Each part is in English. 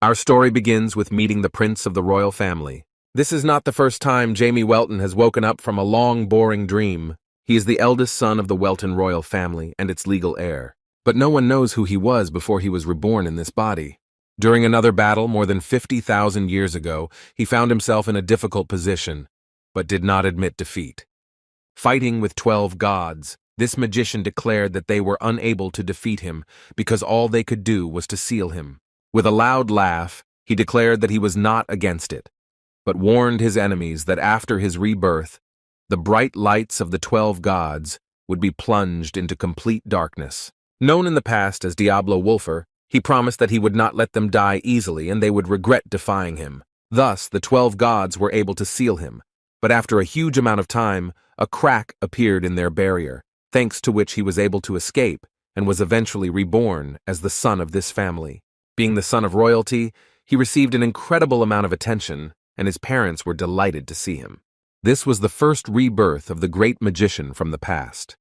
Our story begins with meeting the prince of the royal family. This is not the first time Jamie Welton has woken up from a long, boring dream. He is the eldest son of the Welton royal family and its legal heir. But no one knows who he was before he was reborn in this body. During another battle more than 50,000 years ago, he found himself in a difficult position, but did not admit defeat. Fighting with 12 gods, this magician declared that they were unable to defeat him because all they could do was to seal him. With a loud laugh, he declared that he was not against it, but warned his enemies that after his rebirth, the bright lights of the 12 gods would be plunged into complete darkness. Known in the past as Diablo Wolfer, he promised that he would not let them die easily and they would regret defying him. Thus, the 12 gods were able to seal him, but after a huge amount of time, a crack appeared in their barrier, thanks to which he was able to escape and was eventually reborn as the son of this family. Being the son of royalty, he received an incredible amount of attention, and his parents were delighted to see him. This was the first rebirth of the great magician from the past.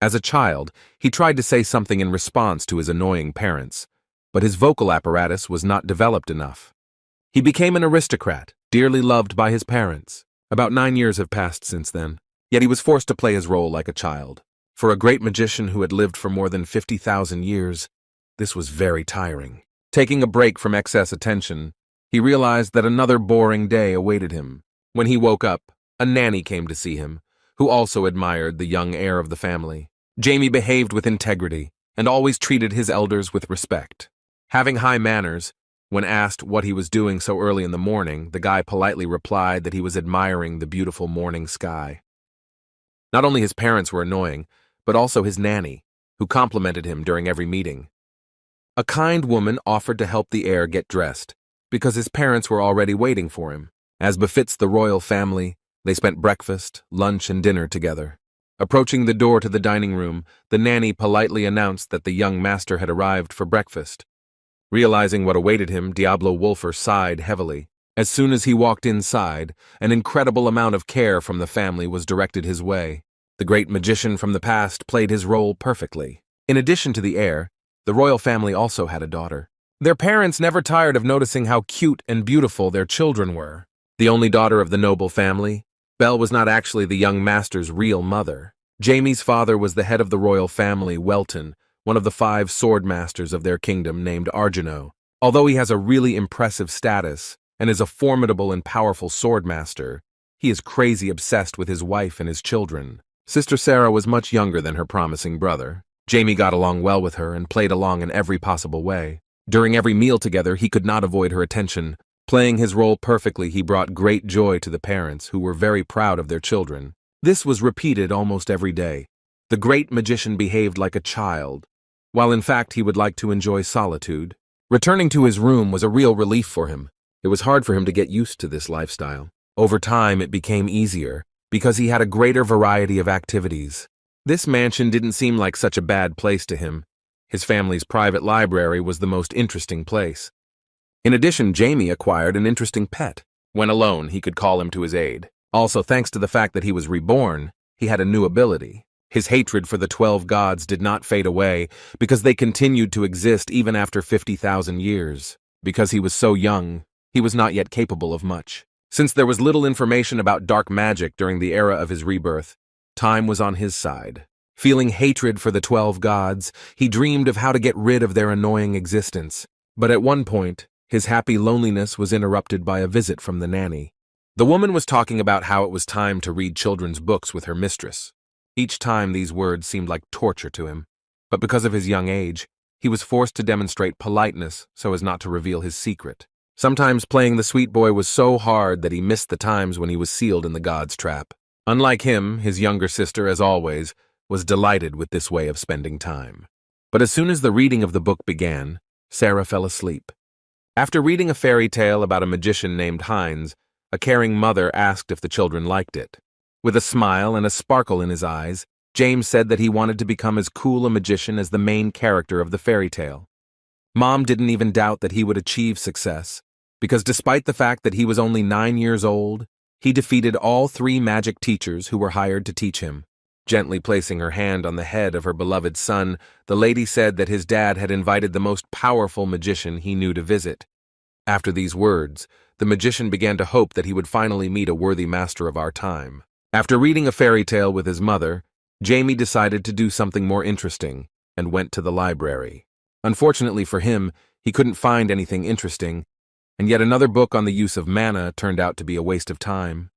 As a child, he tried to say something in response to his annoying parents, but his vocal apparatus was not developed enough. He became an aristocrat, dearly loved by his parents. About 9 years have passed since then, yet he was forced to play his role like a child. For a great magician who had lived for more than 50,000 years, this was very tiring. Taking a break from excess attention, he realized that another boring day awaited him. When he woke up, a nanny came to see him, who also admired the young heir of the family. Jamie behaved with integrity and always treated his elders with respect. Having high manners, when asked what he was doing so early in the morning, the guy politely replied that he was admiring the beautiful morning sky. Not only his parents were annoying, but also his nanny, who complimented him during every meeting. A kind woman offered to help the heir get dressed, because his parents were already waiting for him. As befits the royal family, they spent breakfast, lunch, and dinner together. Approaching the door to the dining room, the nanny politely announced that the young master had arrived for breakfast. Realizing what awaited him, Diablo Wolfer sighed heavily. As soon as he walked inside, an incredible amount of care from the family was directed his way. The great magician from the past played his role perfectly. In addition to the heir, the royal family also had a daughter. Their parents never tired of noticing how cute and beautiful their children were. The only daughter of the noble family, Belle was not actually the young master's real mother. Jamie's father was the head of the royal family, Welton, one of the 5 sword masters of their kingdom named Arjano. Although he has a really impressive status and is a formidable and powerful sword master, he is crazy obsessed with his wife and his children. Sister Sarah was much younger than her promising brother. Jamie got along well with her and played along in every possible way. During every meal together, he could not avoid her attention. Playing his role perfectly, he brought great joy to the parents, who were very proud of their children. This was repeated almost every day. The great magician behaved like a child, while in fact he would like to enjoy solitude. Returning to his room was a real relief for him. It was hard for him to get used to this lifestyle. Over time, it became easier, because he had a greater variety of activities. This mansion didn't seem like such a bad place to him. His family's private library was the most interesting place. In addition, Jamie acquired an interesting pet. When alone, he could call him to his aid. Also, thanks to the fact that he was reborn, he had a new ability. His hatred for the 12 gods did not fade away because they continued to exist even after 50,000 years. Because he was so young, he was not yet capable of much. Since there was little information about dark magic during the era of his rebirth, time was on his side. Feeling hatred for the 12 gods, he dreamed of how to get rid of their annoying existence. But at one point, his happy loneliness was interrupted by a visit from the nanny. The woman was talking about how it was time to read children's books with her mistress. Each time these words seemed like torture to him, but because of his young age, he was forced to demonstrate politeness so as not to reveal his secret. Sometimes playing the sweet boy was so hard that he missed the times when he was sealed in the god's trap. Unlike him, his younger sister, as always, was delighted with this way of spending time. But as soon as the reading of the book began, Sarah fell asleep. After reading a fairy tale about a magician named Heinz, a caring mother asked if the children liked it. With a smile and a sparkle in his eyes, James said that he wanted to become as cool a magician as the main character of the fairy tale. Mom didn't even doubt that he would achieve success, because despite the fact that he was only 9 years old, he defeated all 3 magic teachers who were hired to teach him. Gently placing her hand on the head of her beloved son, the lady said that his dad had invited the most powerful magician he knew to visit. After these words, the magician began to hope that he would finally meet a worthy master of our time. After reading a fairy tale with his mother, Jamie decided to do something more interesting and went to the library. Unfortunately for him, he couldn't find anything interesting, and yet another book on the use of mana turned out to be a waste of time.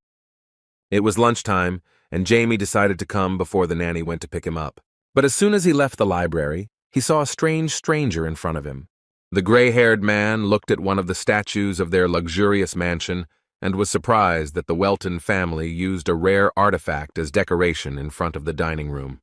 It was lunchtime, and Jamie decided to come before the nanny went to pick him up. But as soon as he left the library, he saw a strange stranger in front of him. The gray-haired man looked at one of the statues of their luxurious mansion and was surprised that the Welton family used a rare artifact as decoration in front of the dining room.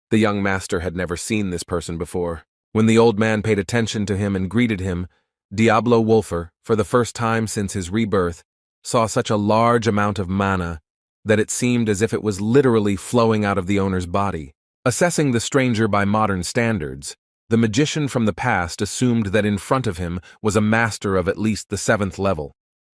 The young master had never seen this person before. When the old man paid attention to him and greeted him, Diablo Wolfer, for the first time since his rebirth, saw such a large amount of mana that it seemed as if it was literally flowing out of the owner's body. Assessing the stranger by modern standards, the magician from the past assumed that in front of him was a master of at least the 7th level.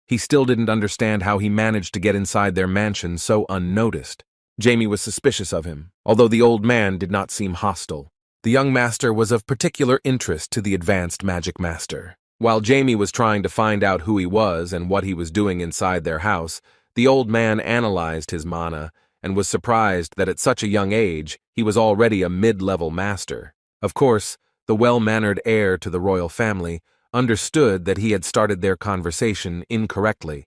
He still didn't understand how he managed to get inside their mansion so unnoticed. Jamie was suspicious of him, although the old man did not seem hostile. The young master was of particular interest to the advanced magic master. While Jamie was trying to find out who he was and what he was doing inside their house, the old man analyzed his mana and was surprised that at such a young age he was already a mid-level master. Of course, the well-mannered heir to the royal family understood that he had started their conversation incorrectly,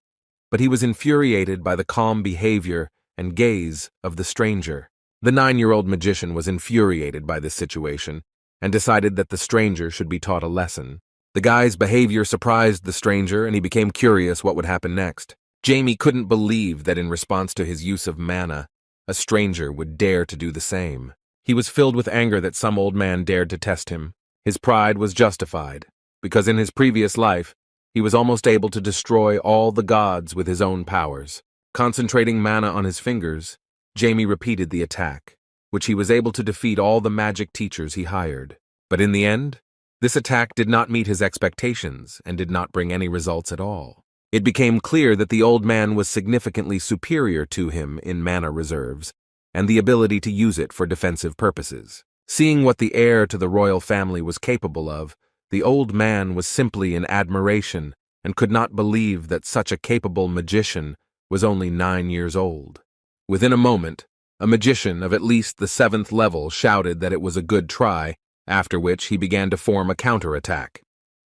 but he was infuriated by the calm behavior and gaze of the stranger. The 9-year-old magician was infuriated by this situation and decided that the stranger should be taught a lesson. The guy's behavior surprised the stranger and he became curious what would happen next. Jamie couldn't believe that in response to his use of mana, a stranger would dare to do the same. He was filled with anger that some old man dared to test him. His pride was justified, because in his previous life, he was almost able to destroy all the gods with his own powers. Concentrating mana on his fingers, Jamie repeated the attack, which he was able to defeat all the magic teachers he hired. But in the end, this attack did not meet his expectations and did not bring any results at all. It became clear that the old man was significantly superior to him in mana reserves and the ability to use it for defensive purposes. Seeing what the heir to the royal family was capable of, the old man was simply in admiration and could not believe that such a capable magician was only 9 years old. Within a moment, a magician of at least the 7th level shouted that it was a good try, after which he began to form a counterattack.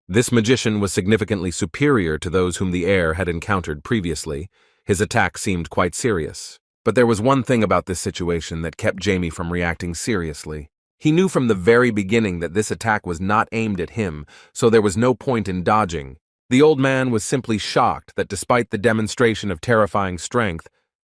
This magician was significantly superior to those whom the heir had encountered previously. His attack seemed quite serious. But there was one thing about this situation that kept Jamie from reacting seriously. He knew from the very beginning that this attack was not aimed at him, so there was no point in dodging. The old man was simply shocked that despite the demonstration of terrifying strength,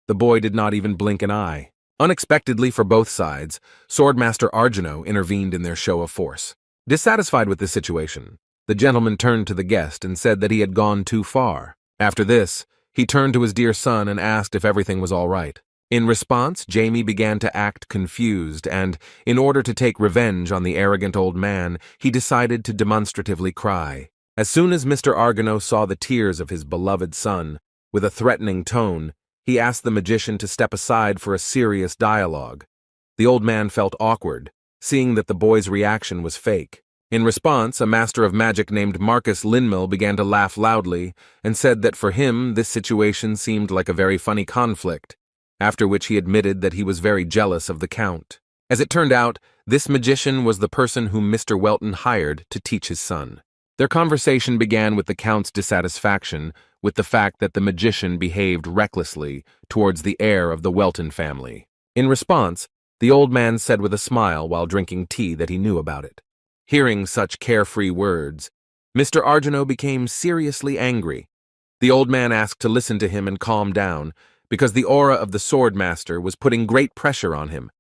the boy did not even blink an eye. Unexpectedly for both sides, Swordmaster Arjano intervened in their show of force. Dissatisfied with this situation, the gentleman turned to the guest and said that he had gone too far. After this, he turned to his dear son and asked if everything was all right. In response, Jamie began to act confused and, in order to take revenge on the arrogant old man, he decided to demonstratively cry. As soon as Mr. Argano saw the tears of his beloved son, with a threatening tone, he asked the magician to step aside for a serious dialogue. The old man felt awkward, seeing that the boy's reaction was fake. In response, a master of magic named Marcus Linmill began to laugh loudly and said that for him this situation seemed like a very funny conflict, after which he admitted that he was very jealous of the Count. As it turned out, this magician was the person whom Mr. Welton hired to teach his son. Their conversation began with the Count's dissatisfaction with the fact that the magician behaved recklessly towards the heir of the Welton family. In response, the old man said with a smile while drinking tea that he knew about it. Hearing such carefree words, Mr. Arjano became seriously angry. The old man asked to listen to him and calm down, because the aura of the Swordmaster was putting great pressure on him.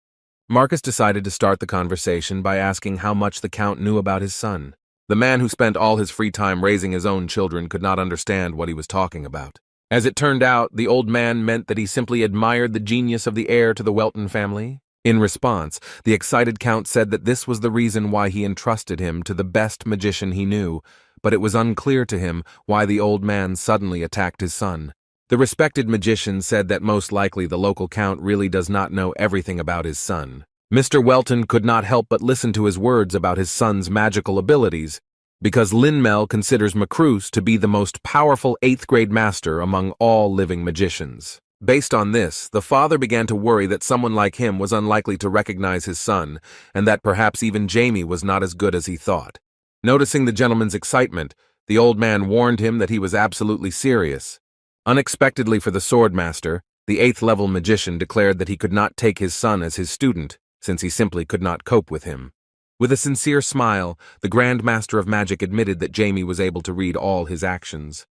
Marcus decided to start the conversation by asking how much the Count knew about his son. The man who spent all his free time raising his own children could not understand what he was talking about. As it turned out, the old man meant that he simply admired the genius of the heir to the Welton family. In response, the excited Count said that this was the reason why he entrusted him to the best magician he knew, but it was unclear to him why the old man suddenly attacked his son. The respected magician said that most likely the local Count really does not know everything about his son. Mr. Welton could not help but listen to his words about his son's magical abilities, because Lin-Mel considers Macruz to be the most powerful 8th grade master among all living magicians. Based on this, the father began to worry that someone like him was unlikely to recognize his son, and that perhaps even Jamie was not as good as he thought. Noticing the gentleman's excitement, the old man warned him that he was absolutely serious. Unexpectedly for the swordmaster, the 8th level magician declared that he could not take his son as his student, since he simply could not cope with him. With a sincere smile, the Grand Master of Magic admitted that Jamie was able to read all his actions.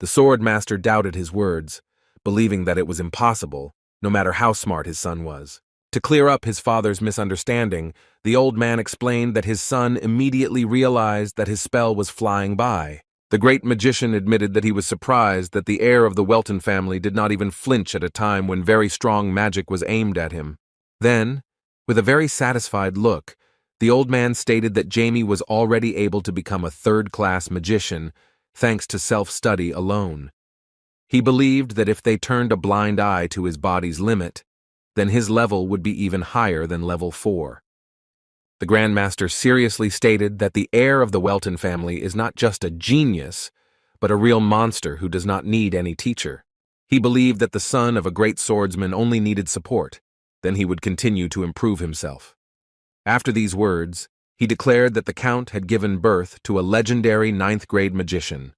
The swordmaster doubted his words, believing that it was impossible, no matter how smart his son was. To clear up his father's misunderstanding, the old man explained that his son immediately realized that his spell was flying by. The great magician admitted that he was surprised that the heir of the Welton family did not even flinch at a time when very strong magic was aimed at him. Then, with a very satisfied look, the old man stated that Jamie was already able to become a third-class magician, thanks to self-study alone. He believed that if they turned a blind eye to his body's limit, then his level would be even higher than level 4. The Grandmaster seriously stated that the heir of the Welton family is not just a genius, but a real monster who does not need any teacher. He believed that the son of a great swordsman only needed support, then he would continue to improve himself. After these words, he declared that the Count had given birth to a legendary 9th grade magician.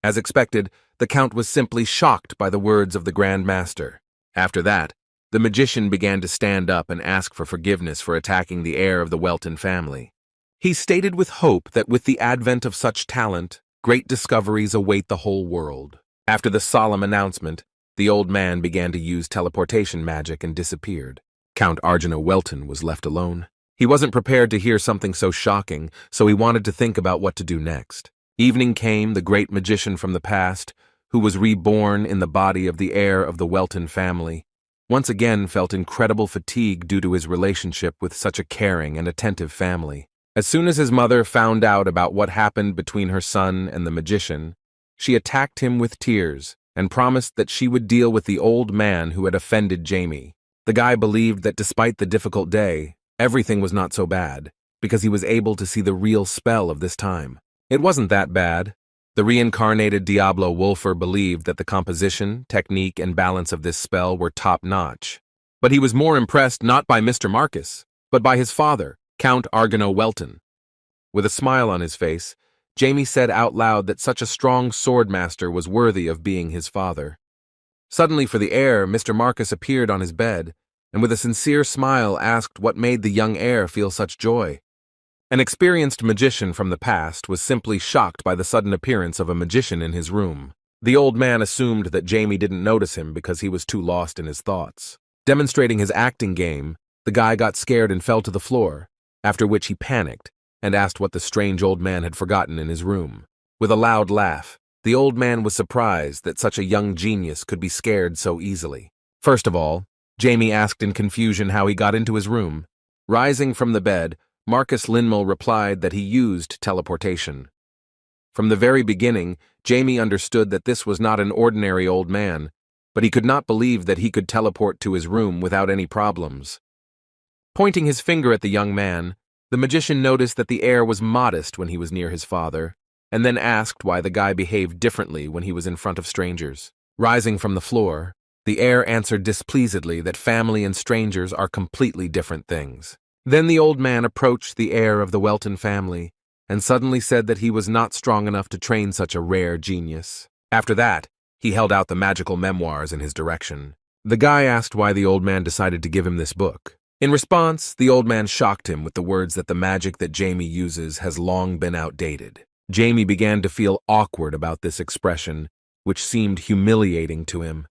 As expected, the Count was simply shocked by the words of the Grand Master. After that, the magician began to stand up and ask for forgiveness for attacking the heir of the Welton family. He stated with hope that with the advent of such talent, great discoveries await the whole world. After the solemn announcement, the old man began to use teleportation magic and disappeared. Count Argino Welton was left alone. He wasn't prepared to hear something so shocking, so he wanted to think about what to do next. Evening came, the great magician from the past, who was reborn in the body of the heir of the Welton family, once again felt incredible fatigue due to his relationship with such a caring and attentive family. As soon as his mother found out about what happened between her son and the magician, she attacked him with tears and promised that she would deal with the old man who had offended Jamie. The guy believed that despite the difficult day, everything was not so bad, because he was able to see the real spell of this time. It wasn't that bad. The reincarnated Diablo Wolfer believed that the composition, technique, and balance of this spell were top-notch. But he was more impressed not by Mr. Marcus, but by his father, Count Argino Welton. With a smile on his face, Jamie said out loud that such a strong swordmaster was worthy of being his father. Suddenly for the heir, Mr. Marcus appeared on his bed, and with a sincere smile asked what made the young heir feel such joy. An experienced magician from the past was simply shocked by the sudden appearance of a magician in his room. The old man assumed that Jamie didn't notice him because he was too lost in his thoughts. Demonstrating his acting game, the guy got scared and fell to the floor, after which he panicked and asked what the strange old man had forgotten in his room. With a loud laugh, the old man was surprised that such a young genius could be scared so easily. First of all, Jamie asked in confusion how he got into his room. Rising from the bed, Marcus Lin-Mel replied that he used teleportation. From the very beginning, Jamie understood that this was not an ordinary old man, but he could not believe that he could teleport to his room without any problems. Pointing his finger at the young man, the magician noticed that the heir was modest when he was near his father, and then asked why the guy behaved differently when he was in front of strangers. Rising from the floor, the heir answered displeasedly that family and strangers are completely different things. Then the old man approached the heir of the Welton family and suddenly said that he was not strong enough to train such a rare genius. After that, he held out the magical memoirs in his direction. The guy asked why the old man decided to give him this book. In response, the old man shocked him with the words that the magic that Jamie uses has long been outdated. Jamie began to feel awkward about this expression, which seemed humiliating to him.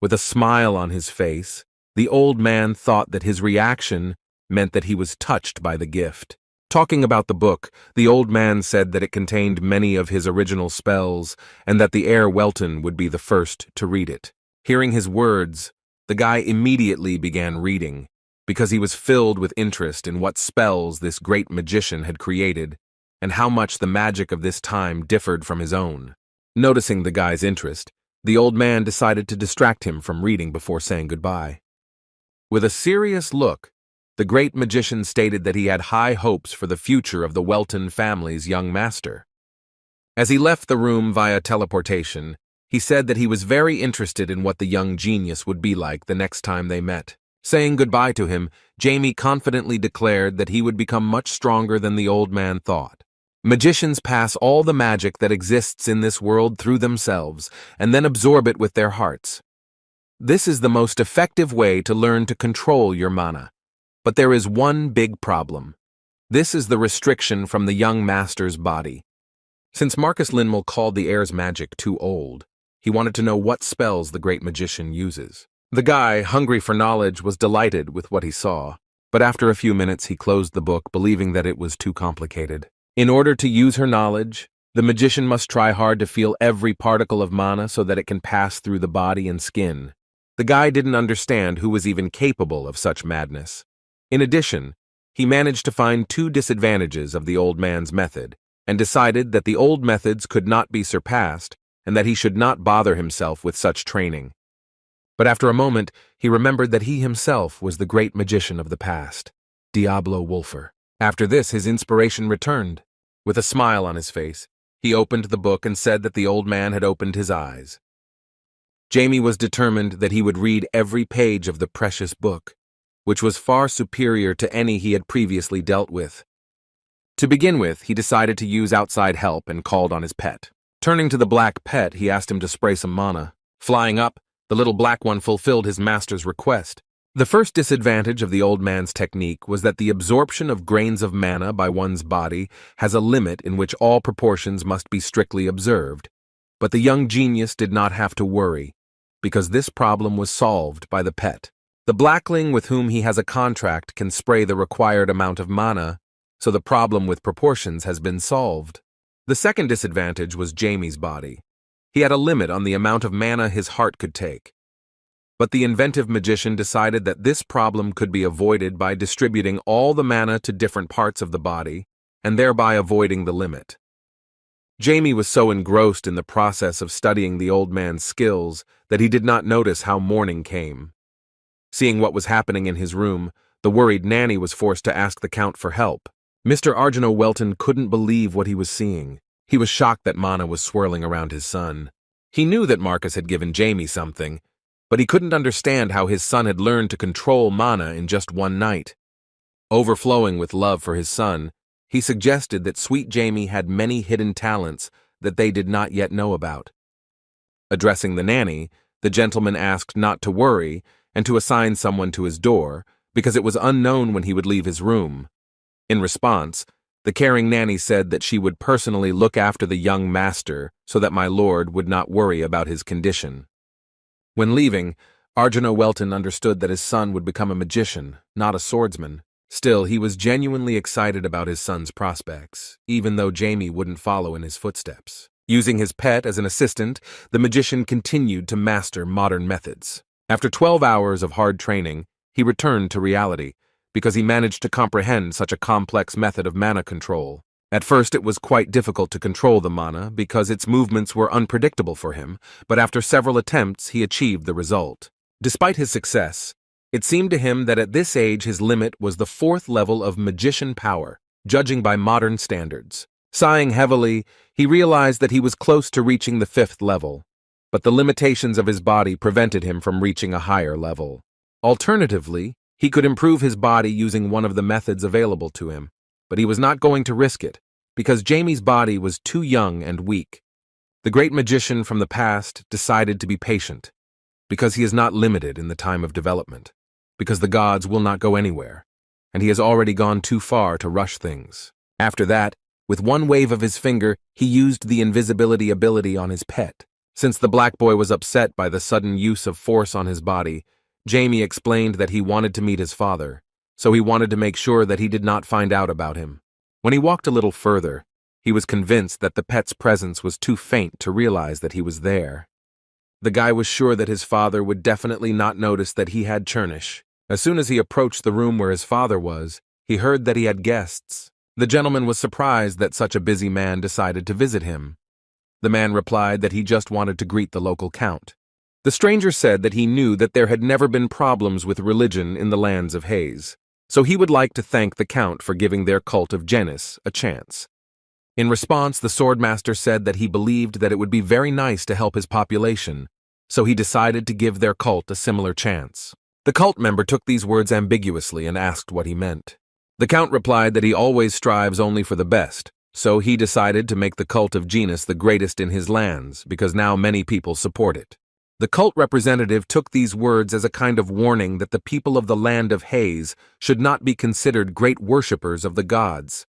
With a smile on his face, the old man thought that his reaction meant that he was touched by the gift. Talking about the book, the old man said that it contained many of his original spells and that the heir Welton would be the first to read it. Hearing his words, the guy immediately began reading, because he was filled with interest in what spells this great magician had created and how much the magic of this time differed from his own. Noticing the guy's interest, the old man decided to distract him from reading before saying goodbye. With a serious look, The great magician stated that he had high hopes for the future of the Welton family's young master. As he left the room via teleportation, he said that he was very interested in what the young genius would be like the next time they met. Saying goodbye to him, Jamie confidently declared that he would become much stronger than the old man thought. Magicians pass all the magic that exists in this world through themselves and then absorb it with their hearts. This is the most effective way to learn to control your mana. But there is one big problem. This is the restriction from the young master's body. Since Marcus Linmel called the heir's magic too old, he wanted to know what spells the great magician uses. The guy, hungry for knowledge, was delighted with what he saw, but after a few minutes he closed the book, believing that it was too complicated. In order to use her knowledge, the magician must try hard to feel every particle of mana so that it can pass through the body and skin. The guy didn't understand who was even capable of such madness. In addition, he managed to find two disadvantages of the old man's method, and decided that the old methods could not be surpassed and that he should not bother himself with such training. But after a moment, he remembered that he himself was the great magician of the past, Diablo Wolfer. After this, his inspiration returned. With a smile on his face, he opened the book and said that the old man had opened his eyes. Jamie was determined that he would read every page of the precious book, which was far superior to any he had previously dealt with. To begin with, he decided to use outside help and called on his pet. Turning to the black pet, he asked him to spray some mana. Flying up, the little black one fulfilled his master's request. The first disadvantage of the old man's technique was that the absorption of grains of mana by one's body has a limit in which all proportions must be strictly observed. But the young genius did not have to worry, because this problem was solved by the pet. The blackling with whom he has a contract can spray the required amount of mana, so the problem with proportions has been solved. The second disadvantage was Jamie's body. He had a limit on the amount of mana his heart could take. But the inventive magician decided that this problem could be avoided by distributing all the mana to different parts of the body, and thereby avoiding the limit. Jamie was so engrossed in the process of studying the old man's skills that he did not notice how morning came. Seeing what was happening in his room, the worried nanny was forced to ask the Count for help. Mr. Arjano Welton couldn't believe what he was seeing. He was shocked that mana was swirling around his son. He knew that Marcus had given Jamie something, but he couldn't understand how his son had learned to control mana in just one night. Overflowing with love for his son, he suggested that sweet Jamie had many hidden talents that they did not yet know about. Addressing the nanny, the gentleman asked not to worry and to assign someone to his door, because it was unknown when he would leave his room. In response, the caring nanny said that she would personally look after the young master so that my lord would not worry about his condition. When leaving, Arjano Welton understood that his son would become a magician, not a swordsman. Still, he was genuinely excited about his son's prospects, even though Jamie wouldn't follow in his footsteps. Using his pet as an assistant, the magician continued to master modern methods. After 12 hours of hard training, he returned to reality, because he managed to comprehend such a complex method of mana control. At first it was quite difficult to control the mana because its movements were unpredictable for him, but after several attempts he achieved the result. Despite his success, it seemed to him that at this age his limit was the 4th level of magician power, judging by modern standards. Sighing heavily, he realized that he was close to reaching the 5th level, but the limitations of his body prevented him from reaching a higher level. Alternatively, he could improve his body using one of the methods available to him, but he was not going to risk it, because Jamie's body was too young and weak. The great magician from the past decided to be patient, because he is not limited in the time of development, because the gods will not go anywhere, and he has already gone too far to rush things. After that, with one wave of his finger, he used the invisibility ability on his pet. Since the black boy was upset by the sudden use of force on his body, Jamie explained that he wanted to meet his father, so he wanted to make sure that he did not find out about him. When he walked a little further, he was convinced that the pet's presence was too faint to realize that he was there. The guy was sure that his father would definitely not notice that he had Churnish. As soon as he approached the room where his father was, he heard that he had guests. The gentleman was surprised that such a busy man decided to visit him. The man replied that he just wanted to greet the local count. The stranger said that he knew that there had never been problems with religion in the lands of Haze, so he would like to thank the Count for giving their cult of Genis a chance. In response, the Swordmaster said that he believed that it would be very nice to help his population, so he decided to give their cult a similar chance. The cult member took these words ambiguously and asked what he meant. The Count replied that he always strives only for the best, so he decided to make the cult of Genis the greatest in his lands because now many people support it. The cult representative took these words as a kind of warning that the people of the land of Haze should not be considered great worshippers of the gods.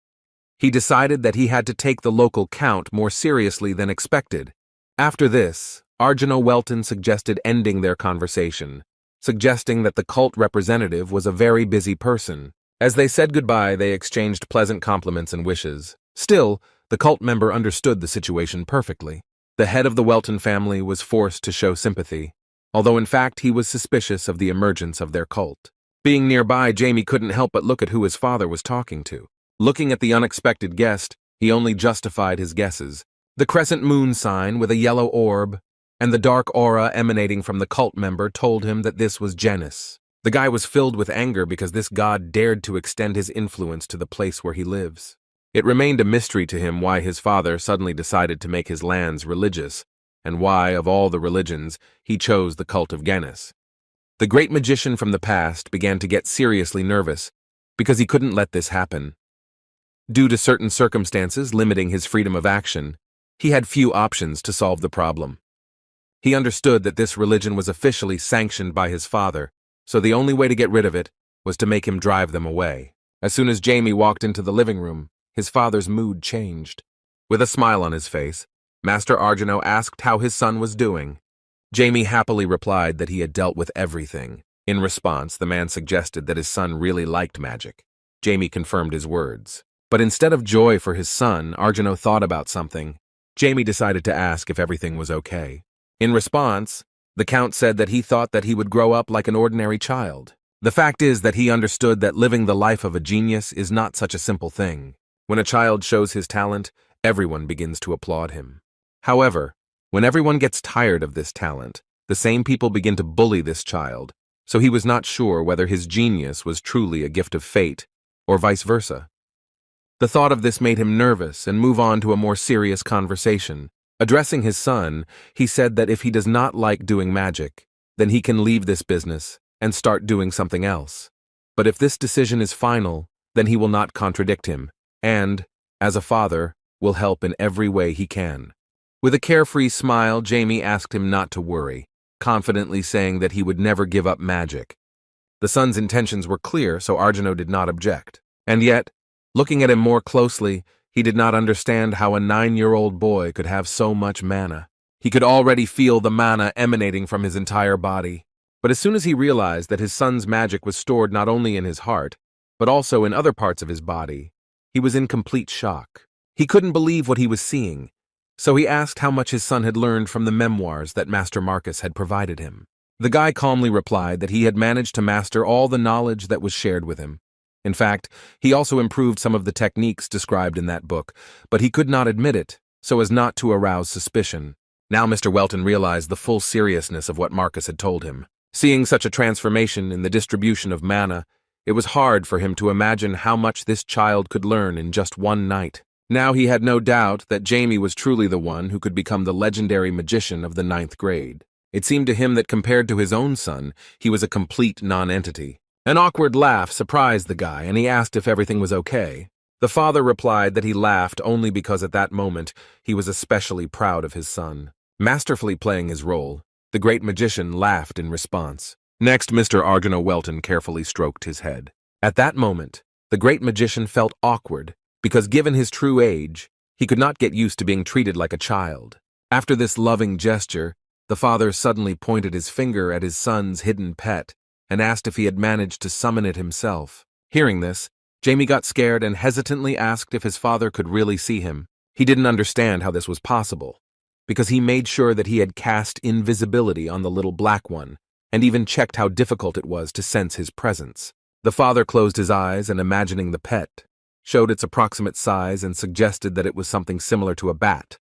He decided that he had to take the local count more seriously than expected. After this, Arjuna Welton suggested ending their conversation, suggesting that the cult representative was a very busy person. As they said goodbye, they exchanged pleasant compliments and wishes. Still, the cult member understood the situation perfectly. The head of the Welton family was forced to show sympathy, although in fact he was suspicious of the emergence of their cult. Being nearby, Jamie couldn't help but look at who his father was talking to. Looking at the unexpected guest, he only justified his guesses. The crescent moon sign with a yellow orb and the dark aura emanating from the cult member told him that this was Genis. The guy was filled with anger because this god dared to extend his influence to the place where he lives. It remained a mystery to him why his father suddenly decided to make his lands religious, and why, of all the religions, he chose the cult of Genis. The great magician from the past began to get seriously nervous because he couldn't let this happen. Due to certain circumstances limiting his freedom of action, he had few options to solve the problem. He understood that this religion was officially sanctioned by his father, so the only way to get rid of it was to make him drive them away. As soon as Jamie walked into the living room, his father's mood changed. With a smile on his face, Master Arjuna asked how his son was doing. Jamie happily replied that he had dealt with everything. In response, the man suggested that his son really liked magic. Jamie confirmed his words. But instead of joy for his son, Arjuna thought about something. Jamie decided to ask if everything was okay. In response, the Count said that he thought that he would grow up like an ordinary child. The fact is that he understood that living the life of a genius is not such a simple thing. When a child shows his talent, everyone begins to applaud him. However, when everyone gets tired of this talent, the same people begin to bully this child, so he was not sure whether his genius was truly a gift of fate, or vice versa. The thought of this made him nervous and move on to a more serious conversation. Addressing his son, he said that if he does not like doing magic, then he can leave this business and start doing something else. But if this decision is final, then he will not contradict him, and, as a father, will help in every way he can. With a carefree smile, Jamie asked him not to worry, confidently saying that he would never give up magic. The son's intentions were clear, so Arjuna did not object. And yet, looking at him more closely, he did not understand how a 9-year-old boy could have so much mana. He could already feel the mana emanating from his entire body. But as soon as he realized that his son's magic was stored not only in his heart, but also in other parts of his body, he was in complete shock. He couldn't believe what he was seeing, so he asked how much his son had learned from the memoirs that Master Marcus had provided him. The guy calmly replied that he had managed to master all the knowledge that was shared with him. In fact, he also improved some of the techniques described in that book, but he could not admit it, so as not to arouse suspicion. Now Mr. Welton realized the full seriousness of what Marcus had told him. Seeing such a transformation in the distribution of mana, it was hard for him to imagine how much this child could learn in just one night. Now he had no doubt that Jamie was truly the one who could become the legendary magician of the 9th grade. It seemed to him that compared to his own son, he was a complete non-entity. An awkward laugh surprised the guy, and he asked if everything was okay. The father replied that he laughed only because at that moment he was especially proud of his son. Masterfully playing his role, the great magician laughed in response. Next, Mr. Arjuna Welton carefully stroked his head. At that moment, the great magician felt awkward because given his true age, he could not get used to being treated like a child. After this loving gesture, the father suddenly pointed his finger at his son's hidden pet and asked if he had managed to summon it himself. Hearing this, Jamie got scared and hesitantly asked if his father could really see him. He didn't understand how this was possible, because he made sure that he had cast invisibility on the little black one, and even checked how difficult it was to sense his presence. The father closed his eyes and, imagining the pet, showed its approximate size and suggested that it was something similar to a bat,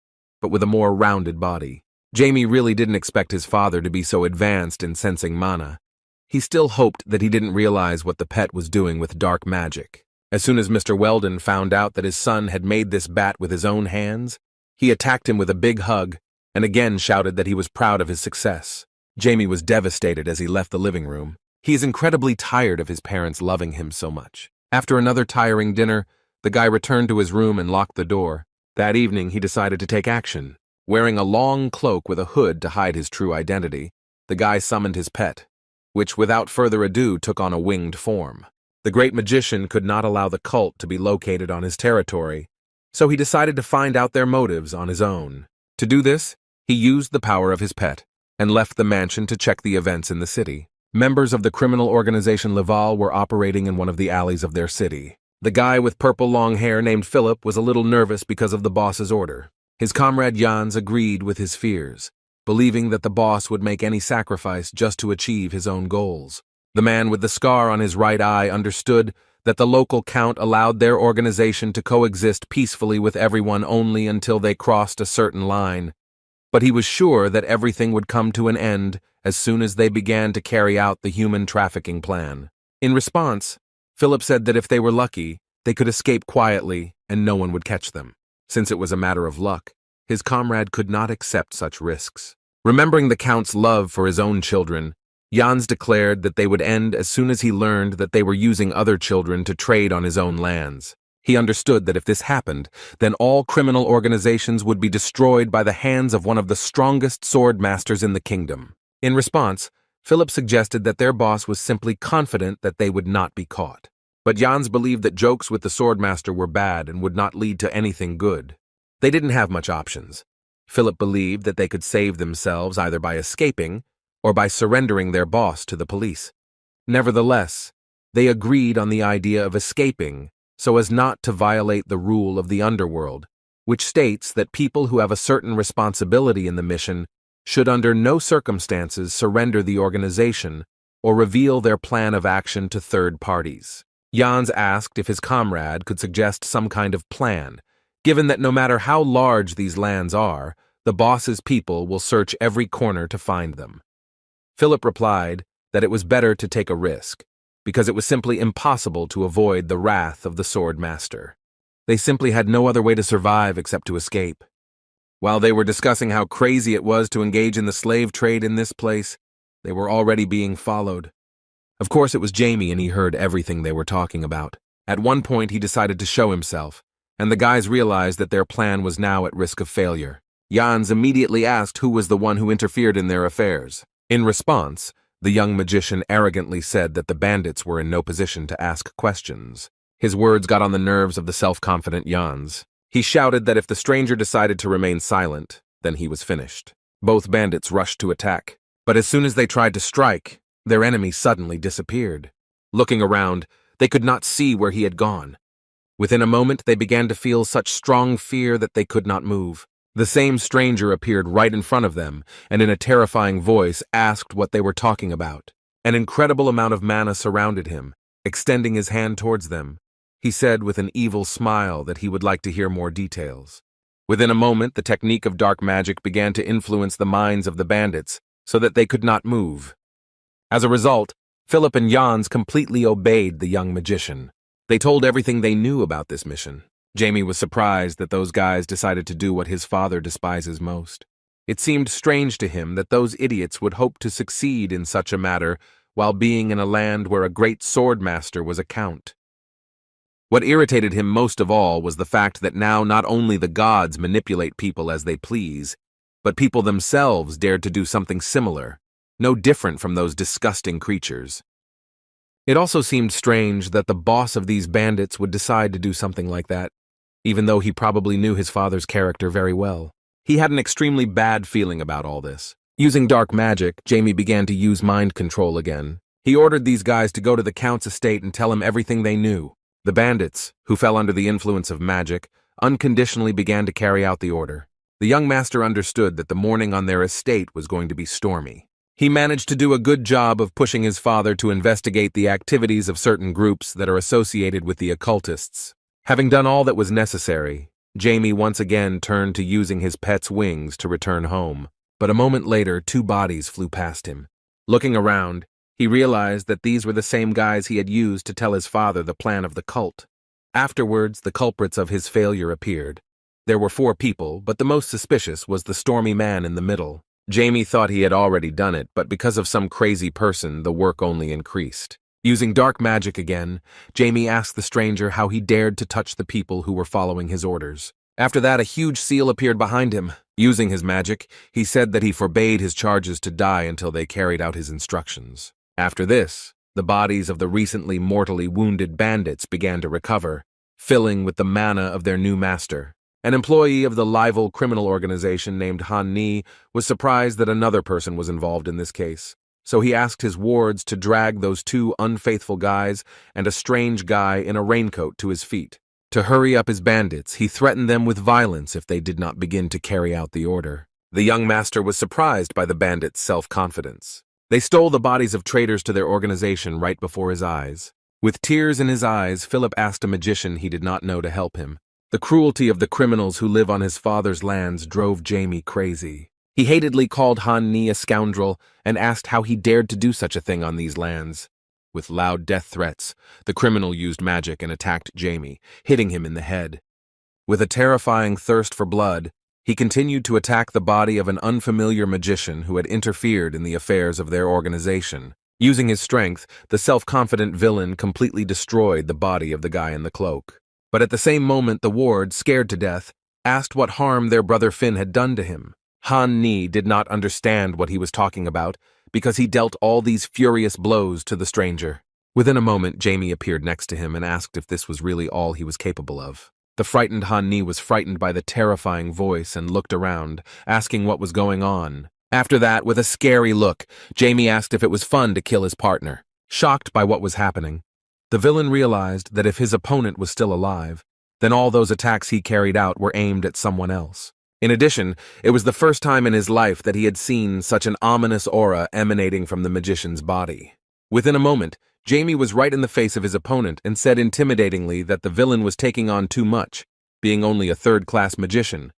but with a more rounded body. Jamie really didn't expect his father to be so advanced in sensing mana. He still hoped that he didn't realize what the pet was doing with dark magic. As soon as Mr. Weldon found out that his son had made this bat with his own hands, he attacked him with a big hug and again shouted that he was proud of his success. Jamie was devastated as he left the living room. He is incredibly tired of his parents loving him so much. After another tiring dinner, the guy returned to his room and locked the door. That evening, he decided to take action. Wearing a long cloak with a hood to hide his true identity, the guy summoned his pet, which without further ado took on a winged form. The great magician could not allow the cult to be located on his territory, so he decided to find out their motives on his own. To do this, he used the power of his pet and left the mansion to check the events in the city. Members of the criminal organization Laval were operating in one of the alleys of their city. The guy with purple long hair named Philip was a little nervous because of the boss's order. His comrade Jans agreed with his fears, believing that the boss would make any sacrifice just to achieve his own goals. The man with the scar on his right eye understood that the local count allowed their organization to coexist peacefully with everyone only until they crossed a certain line. But he was sure that everything would come to an end as soon as they began to carry out the human trafficking plan. In response, Philip said that if they were lucky, they could escape quietly and no one would catch them. Since it was a matter of luck, his comrade could not accept such risks. Remembering the Count's love for his own children, Jans declared that they would end as soon as he learned that they were using other children to trade on his own lands. He understood that if this happened, then all criminal organizations would be destroyed by the hands of one of the strongest sword masters in the kingdom. In response, Philip suggested that their boss was simply confident that they would not be caught. But Jans believed that jokes with the swordmaster were bad and would not lead to anything good. They didn't have much options. Philip believed that they could save themselves either by escaping or by surrendering their boss to the police. Nevertheless, they agreed on the idea of escaping so as not to violate the rule of the underworld, which states that people who have a certain responsibility in the mission should under no circumstances surrender the organization or reveal their plan of action to third parties. Jans asked if his comrade could suggest some kind of plan, given that no matter how large these lands are, the boss's people will search every corner to find them. Philip replied that it was better to take a risk, because it was simply impossible to avoid the wrath of the sword master. They simply had no other way to survive except to escape. While they were discussing how crazy it was to engage in the slave trade in this place, they were already being followed. Of course, it was Jamie and he heard everything they were talking about. At one point, he decided to show himself, and the guys realized that their plan was now at risk of failure. Jans immediately asked who was the one who interfered in their affairs. In response, the young magician arrogantly said that the bandits were in no position to ask questions. His words got on the nerves of the self-confident Jans. He shouted that if the stranger decided to remain silent, then he was finished. Both bandits rushed to attack, but as soon as they tried to strike, their enemy suddenly disappeared. Looking around, they could not see where he had gone. Within a moment, they began to feel such strong fear that they could not move. The same stranger appeared right in front of them, and in a terrifying voice asked what they were talking about. An incredible amount of mana surrounded him. Extending his hand towards them, he said with an evil smile that he would like to hear more details. Within a moment, the technique of dark magic began to influence the minds of the bandits, so that they could not move. As a result, Philip and Jans completely obeyed the young magician. They told everything they knew about this mission. Jamie was surprised that those guys decided to do what his father despises most. It seemed strange to him that those idiots would hope to succeed in such a matter while being in a land where a great sword master was a count. What irritated him most of all was the fact that now not only the gods manipulate people as they please, but people themselves dared to do something similar, no different from those disgusting creatures. It also seemed strange that the boss of these bandits would decide to do something like that, even though he probably knew his father's character very well. He had an extremely bad feeling about all this. Using dark magic, Jamie began to use mind control again. He ordered these guys to go to the Count's estate and tell him everything they knew. The bandits, who fell under the influence of magic, unconditionally began to carry out the order. The young master understood that the morning on their estate was going to be stormy. He managed to do a good job of pushing his father to investigate the activities of certain groups that are associated with the occultists. Having done all that was necessary, Jamie once again turned to using his pet's wings to return home. But a moment later, two bodies flew past him. Looking around, He realized that these were the same guys he had used to tell his father the plan of the cult. Afterwards, the culprits of his failure appeared. There were 4 people, but the most suspicious was the stormy man in the middle. Jamie thought he had already done it, but because of some crazy person, the work only increased. Using dark magic again, Jamie asked the stranger how he dared to touch the people who were following his orders. After that, a huge seal appeared behind him. Using his magic, he said that he forbade his charges to die until they carried out his instructions. After this, the bodies of the recently mortally wounded bandits began to recover, filling with the mana of their new master. An employee of the rival criminal organization named Han Ni was surprised that another person was involved in this case, so he asked his wards to drag those 2 unfaithful guys and a strange guy in a raincoat to his feet. To hurry up his bandits, he threatened them with violence if they did not begin to carry out the order. The young master was surprised by the bandits' self-confidence. They stole the bodies of traitors to their organization right before his eyes. With tears in his eyes, Philip asked a magician he did not know to help him. The cruelty of the criminals who live on his father's lands drove Jamie crazy. He hatedly called Han Ni a scoundrel and asked how he dared to do such a thing on these lands. With loud death threats, the criminal used magic and attacked Jamie, hitting him in the head. With a terrifying thirst for blood, he continued to attack the body of an unfamiliar magician who had interfered in the affairs of their organization. Using his strength, the self-confident villain completely destroyed the body of the guy in the cloak. But at the same moment, the ward, scared to death, asked what harm their brother Finn had done to him. Han Ni did not understand what he was talking about because he dealt all these furious blows to the stranger. Within a moment, Jamie appeared next to him and asked if this was really all he was capable of. The frightened Han Ni was frightened by the terrifying voice and looked around, asking what was going on. After that, with a scary look, Jamie asked if it was fun to kill his partner. Shocked by what was happening, the villain realized that if his opponent was still alive, then all those attacks he carried out were aimed at someone else. In addition, it was the first time in his life that he had seen such an ominous aura emanating from the magician's body. Within a moment, Jamie was right in the face of his opponent and said intimidatingly that the villain was taking on too much, being only a 3rd-class magician.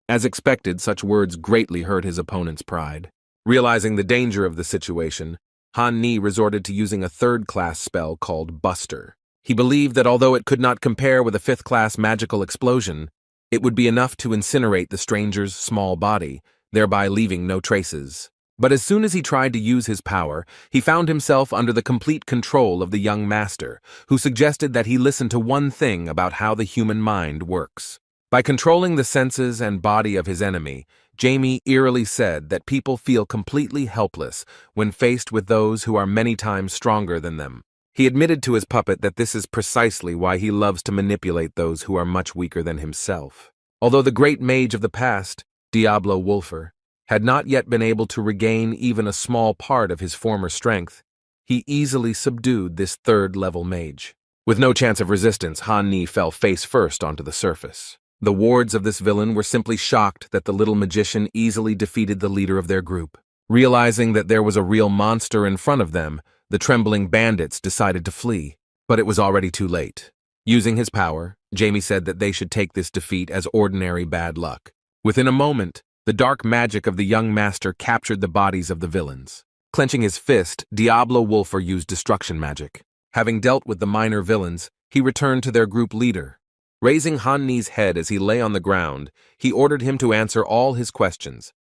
As expected, such words greatly hurt his opponent's pride. Realizing the danger of the situation, Han Ni resorted to using a 3rd-class spell called Buster. He believed that although it could not compare with a 5th-class magical explosion, it would be enough to incinerate the stranger's small body, thereby leaving no traces. But as soon as he tried to use his power, he found himself under the complete control of the young master, who suggested that he listen to one thing about how the human mind works. By controlling the senses and body of his enemy, Jamie eerily said that people feel completely helpless when faced with those who are many times stronger than them. He admitted to his puppet that this is precisely why he loves to manipulate those who are much weaker than himself. Although the great mage of the past, Diablo Wolfer, had not yet been able to regain even a small part of his former strength, he easily subdued this 3rd-level mage. With no chance of resistance, Han Ni fell face first onto the surface. The wards of this villain were simply shocked that the little magician easily defeated the leader of their group. Realizing that there was a real monster in front of them, the trembling bandits decided to flee, but it was already too late. Using his power, Jamie said that they should take this defeat as ordinary bad luck. Within a moment, the dark magic of the young master captured the bodies of the villains. Clenching his fist, Diablo Wolfer used destruction magic. Having dealt with the minor villains, he returned to their group leader. Raising Han Ni's head as he lay on the ground, he ordered him to answer all his questions.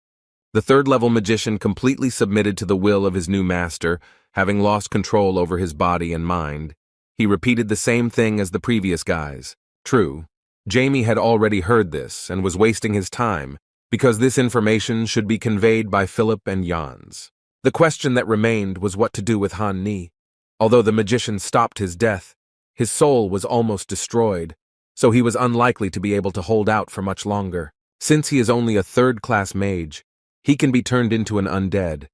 The 3rd-level magician completely submitted to the will of his new master, having lost control over his body and mind. He repeated the same thing as the previous guys. True, Jamie had already heard this and was wasting his time, because this information should be conveyed by Philip and Jans. The question that remained was what to do with Han Ni. Although the magician stopped his death, his soul was almost destroyed, so he was unlikely to be able to hold out for much longer. Since he is only a 3rd-class mage, he can be turned into an undead.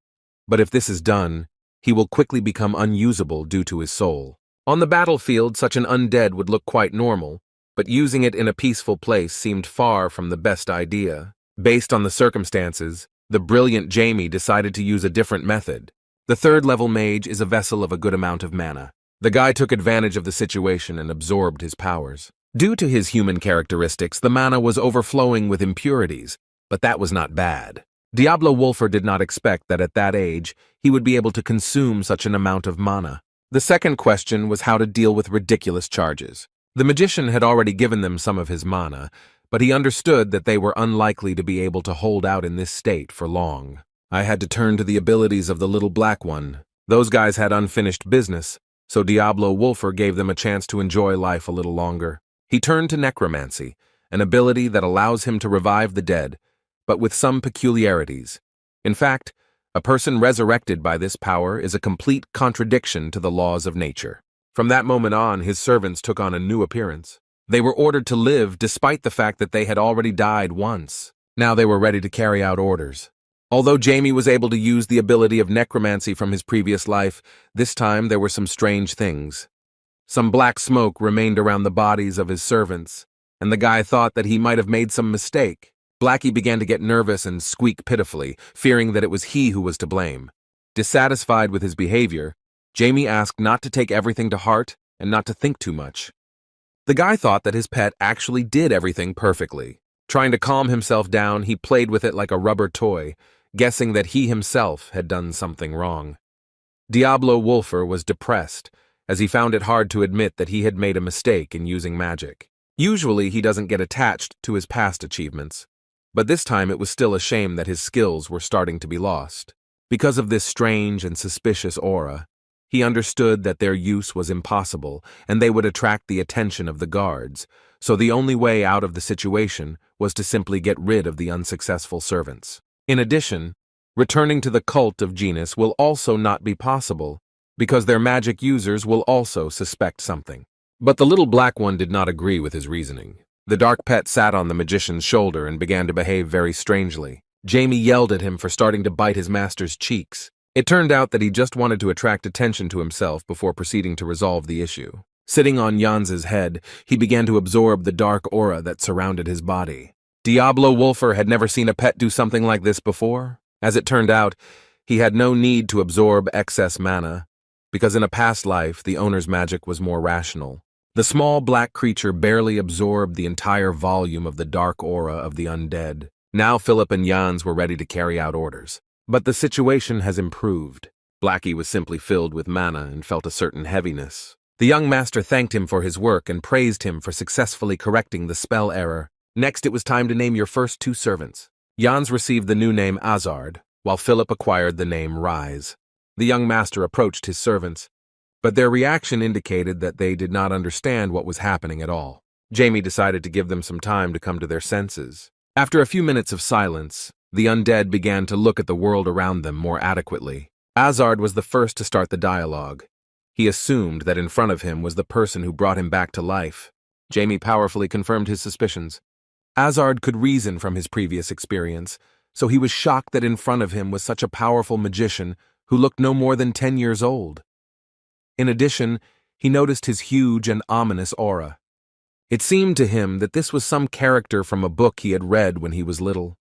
But if this is done, he will quickly become unusable due to his soul. On the battlefield, such an undead would look quite normal, but using it in a peaceful place seemed far from the best idea. Based on the circumstances, the brilliant Jamie decided to use a different method. The 3rd-level mage is a vessel of a good amount of mana. The guy took advantage of the situation and absorbed his powers. Due to his human characteristics, the mana was overflowing with impurities, but that was not bad. Diablo Wolfer did not expect that at that age, he would be able to consume such an amount of mana. The second question was how to deal with ridiculous charges. The magician had already given them some of his mana, but he understood that they were unlikely to be able to hold out in this state for long. I had to turn to the abilities of the little black one. Those guys had unfinished business, so Diablo Wolfer gave them a chance to enjoy life a little longer. He turned to necromancy, an ability that allows him to revive the dead, but with some peculiarities. In fact, a person resurrected by this power is a complete contradiction to the laws of nature. From that moment on, his servants took on a new appearance. They were ordered to live despite the fact that they had already died once. Now they were ready to carry out orders. Although Jamie was able to use the ability of necromancy from his previous life, this time there were some strange things. Some black smoke remained around the bodies of his servants, and the guy thought that he might have made some mistake. Blackie began to get nervous and squeak pitifully, fearing that it was he who was to blame. Dissatisfied with his behavior, Jamie asked not to take everything to heart and not to think too much. The guy thought that his pet actually did everything perfectly. Trying to calm himself down, he played with it like a rubber toy, guessing that he himself had done something wrong. Diablo Wolfer was depressed, as he found it hard to admit that he had made a mistake in using magic. Usually he doesn't get attached to his past achievements, but this time it was still a shame that his skills were starting to be lost. Because of this strange and suspicious aura, he understood that their use was impossible and they would attract the attention of the guards, so the only way out of the situation was to simply get rid of the unsuccessful servants. In addition, returning to the cult of Genus will also not be possible, because their magic users will also suspect something. But the little black one did not agree with his reasoning. The dark pet sat on the magician's shoulder and began to behave very strangely. Jamie yelled at him for starting to bite his master's cheeks. It turned out that he just wanted to attract attention to himself before proceeding to resolve the issue. Sitting on Janz's head, he began to absorb the dark aura that surrounded his body. Diablo Wolfer had never seen a pet do something like this before. As it turned out, he had no need to absorb excess mana, because in a past life, the owner's magic was more rational. The small black creature barely absorbed the entire volume of the dark aura of the undead. Now Philip and Jans were ready to carry out orders. But the situation has improved. Blackie was simply filled with mana and felt a certain heaviness. The young master thanked him for his work and praised him for successfully correcting the spell error. Next, it was time to name your first two servants. Jans received the new name Azard, while Philip acquired the name Rise. The young master approached his servants, but their reaction indicated that they did not understand what was happening at all. Jamie decided to give them some time to come to their senses. After a few minutes of silence, the undead began to look at the world around them more adequately. Azard was the first to start the dialogue. He assumed that in front of him was the person who brought him back to life. Jamie powerfully confirmed his suspicions. Azard could reason from his previous experience, so he was shocked that in front of him was such a powerful magician who looked no more than 10 years old. In addition, he noticed his huge and ominous aura. It seemed to him that this was some character from a book he had read when he was little.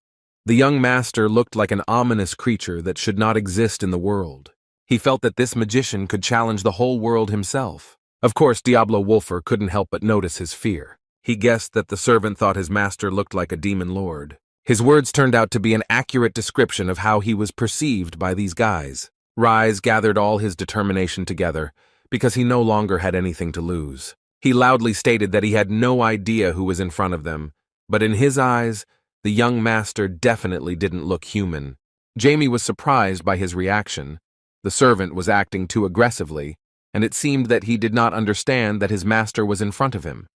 The young master looked like an ominous creature that should not exist in the world. He felt that this magician could challenge the whole world himself. Of course, Diablo Wolfer couldn't help but notice his fear. He guessed that the servant thought his master looked like a demon lord. His words turned out to be an accurate description of how he was perceived by these guys. Rise gathered all his determination together, because he no longer had anything to lose. He loudly stated that he had no idea who was in front of them, but in his eyes, the young master definitely didn't look human. Jamie was surprised by his reaction. The servant was acting too aggressively, and it seemed that he did not understand that his master was in front of him.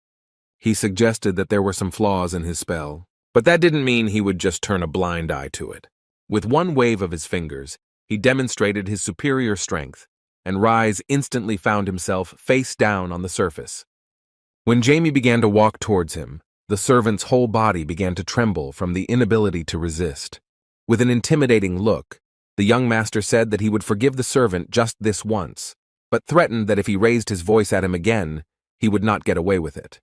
He suggested that there were some flaws in his spell, but that didn't mean he would just turn a blind eye to it. With one wave of his fingers, he demonstrated his superior strength, and Rise instantly found himself face down on the surface. When Jamie began to walk towards him, the servant's whole body began to tremble from the inability to resist. With an intimidating look, the young master said that he would forgive the servant just this once, but threatened that if he raised his voice at him again, he would not get away with it.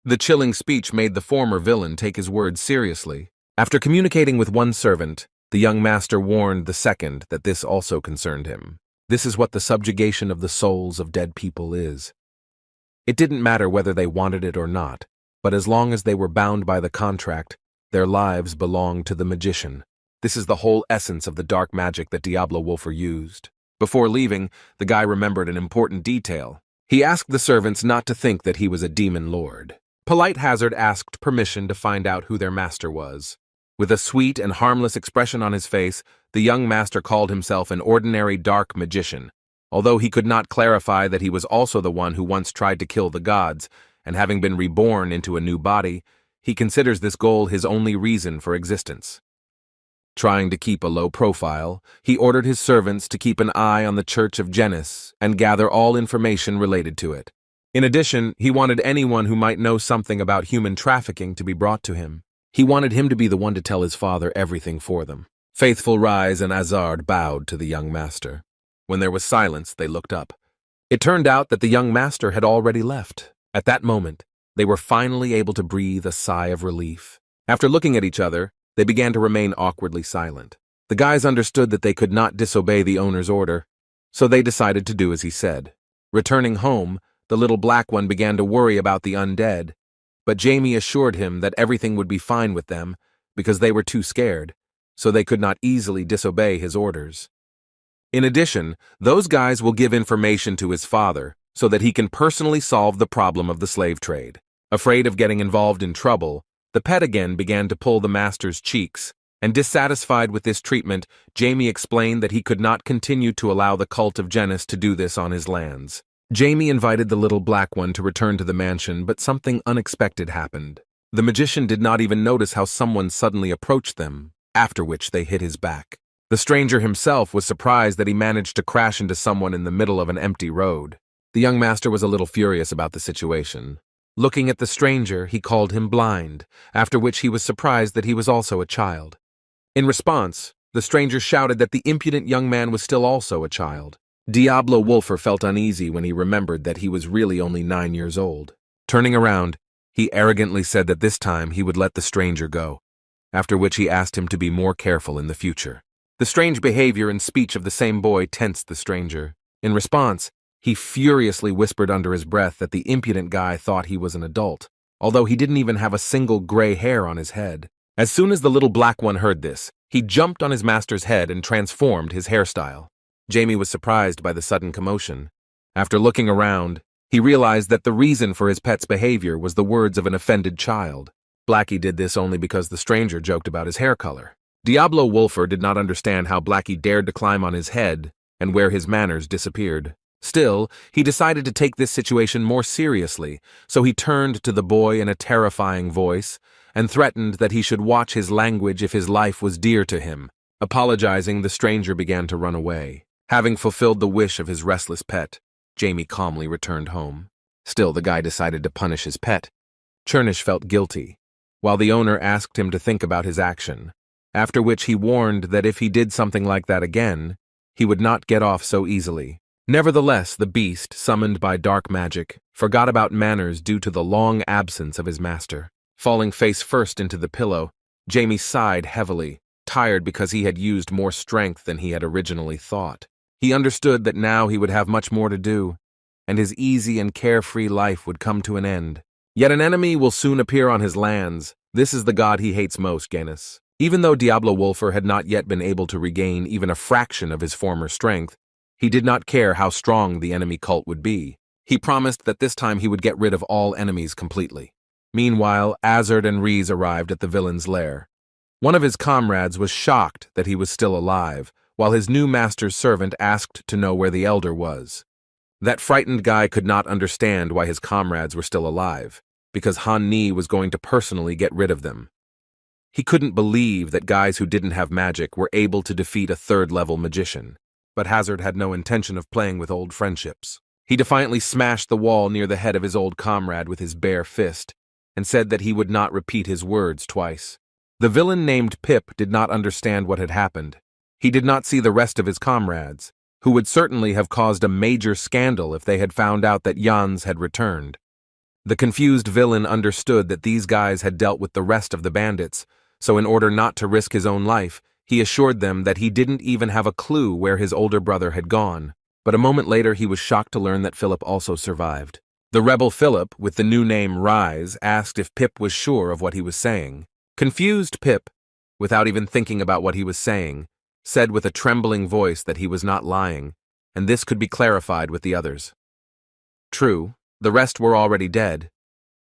The chilling speech made the former villain take his words seriously. After communicating with one servant, the young master warned the second that this also concerned him. This is what the subjugation of the souls of dead people is. It didn't matter whether they wanted it or not, but as long as they were bound by the contract, their lives belonged to the magician. This is the whole essence of the dark magic that Diablo Wolfer used. Before leaving, the guy remembered an important detail. He asked the servants not to think that he was a demon lord. Polite Hazard asked permission to find out who their master was. With a sweet and harmless expression on his face, the young master called himself an ordinary dark magician, although he could not clarify that he was also the one who once tried to kill the gods, and having been reborn into a new body, he considers this goal his only reason for existence. Trying to keep a low profile, he ordered his servants to keep an eye on the Church of Genis and gather all information related to it. In addition, he wanted anyone who might know something about human trafficking to be brought to him. He wanted him to be the one to tell his father everything for them. Faithful Rise and Azard bowed to the young master. When there was silence, they looked up. It turned out that the young master had already left. At that moment, they were finally able to breathe a sigh of relief. After looking at each other, they began to remain awkwardly silent. The guys understood that they could not disobey the owner's order, so they decided to do as he said. Returning home, the little black one began to worry about the undead, but Jamie assured him that everything would be fine with them because they were too scared, so they could not easily disobey his orders. In addition, those guys will give information to his father so that he can personally solve the problem of the slave trade. Afraid of getting involved in trouble, the pet again began to pull the master's cheeks, and dissatisfied with this treatment, Jamie explained that he could not continue to allow the cult of Genis to do this on his lands. Jamie invited the little black one to return to the mansion, but something unexpected happened. The magician did not even notice how someone suddenly approached them, after which they hit his back. The stranger himself was surprised that he managed to crash into someone in the middle of an empty road. The young master was a little furious about the situation. Looking at the stranger, he called him blind, after which he was surprised that he was also a child. In response, the stranger shouted that the impudent young man was still also a child. Diablo Wolfer felt uneasy when he remembered that he was really only 9 years old. Turning around, he arrogantly said that this time he would let the stranger go, after which he asked him to be more careful in the future. The strange behavior and speech of the same boy tensed the stranger. In response, he furiously whispered under his breath that the impudent guy thought he was an adult, although he didn't even have a single gray hair on his head. As soon as the little black one heard this, he jumped on his master's head and transformed his hairstyle. Jamie was surprised by the sudden commotion. After looking around, he realized that the reason for his pet's behavior was the words of an offended child. Blackie did this only because the stranger joked about his hair color. Diablo Wolfer did not understand how Blackie dared to climb on his head and where his manners disappeared. Still, he decided to take this situation more seriously, so he turned to the boy in a terrifying voice and threatened that he should watch his language if his life was dear to him. Apologizing, the stranger began to run away. Having fulfilled the wish of his restless pet, Jamie calmly returned home. Still, the guy decided to punish his pet. Chernish felt guilty, while the owner asked him to think about his action, after which he warned that if he did something like that again, he would not get off so easily. Nevertheless, the beast, summoned by dark magic, forgot about manners due to the long absence of his master. Falling face first into the pillow, Jamie sighed heavily, tired because he had used more strength than he had originally thought. He understood that now he would have much more to do, and his easy and carefree life would come to an end. Yet an enemy will soon appear on his lands. This is the god he hates most, Genis. Even though Diablo Wolfer had not yet been able to regain even a fraction of his former strength, he did not care how strong the enemy cult would be. He promised that this time he would get rid of all enemies completely. Meanwhile, Azard and Rees arrived at the villain's lair. One of his comrades was shocked that he was still alive, while his new master's servant asked to know where the elder was. That frightened guy could not understand why his comrades were still alive, because Han Ni was going to personally get rid of them. He couldn't believe that guys who didn't have magic were able to defeat a third-level magician. But Hazard had no intention of playing with old friendships. He defiantly smashed the wall near the head of his old comrade with his bare fist, and said that he would not repeat his words twice. The villain named Pip did not understand what had happened. He did not see the rest of his comrades, who would certainly have caused a major scandal if they had found out that Jans had returned. The confused villain understood that these guys had dealt with the rest of the bandits, so in order not to risk his own life, he assured them that he didn't even have a clue where his older brother had gone. But a moment later he was shocked to learn that Philip also survived. The rebel Philip, with the new name Rise, asked if Pip was sure of what he was saying. Confused Pip without even thinking about what he was saying, said with a trembling voice that he was not lying, and this could be clarified with the others. True, the rest were already dead,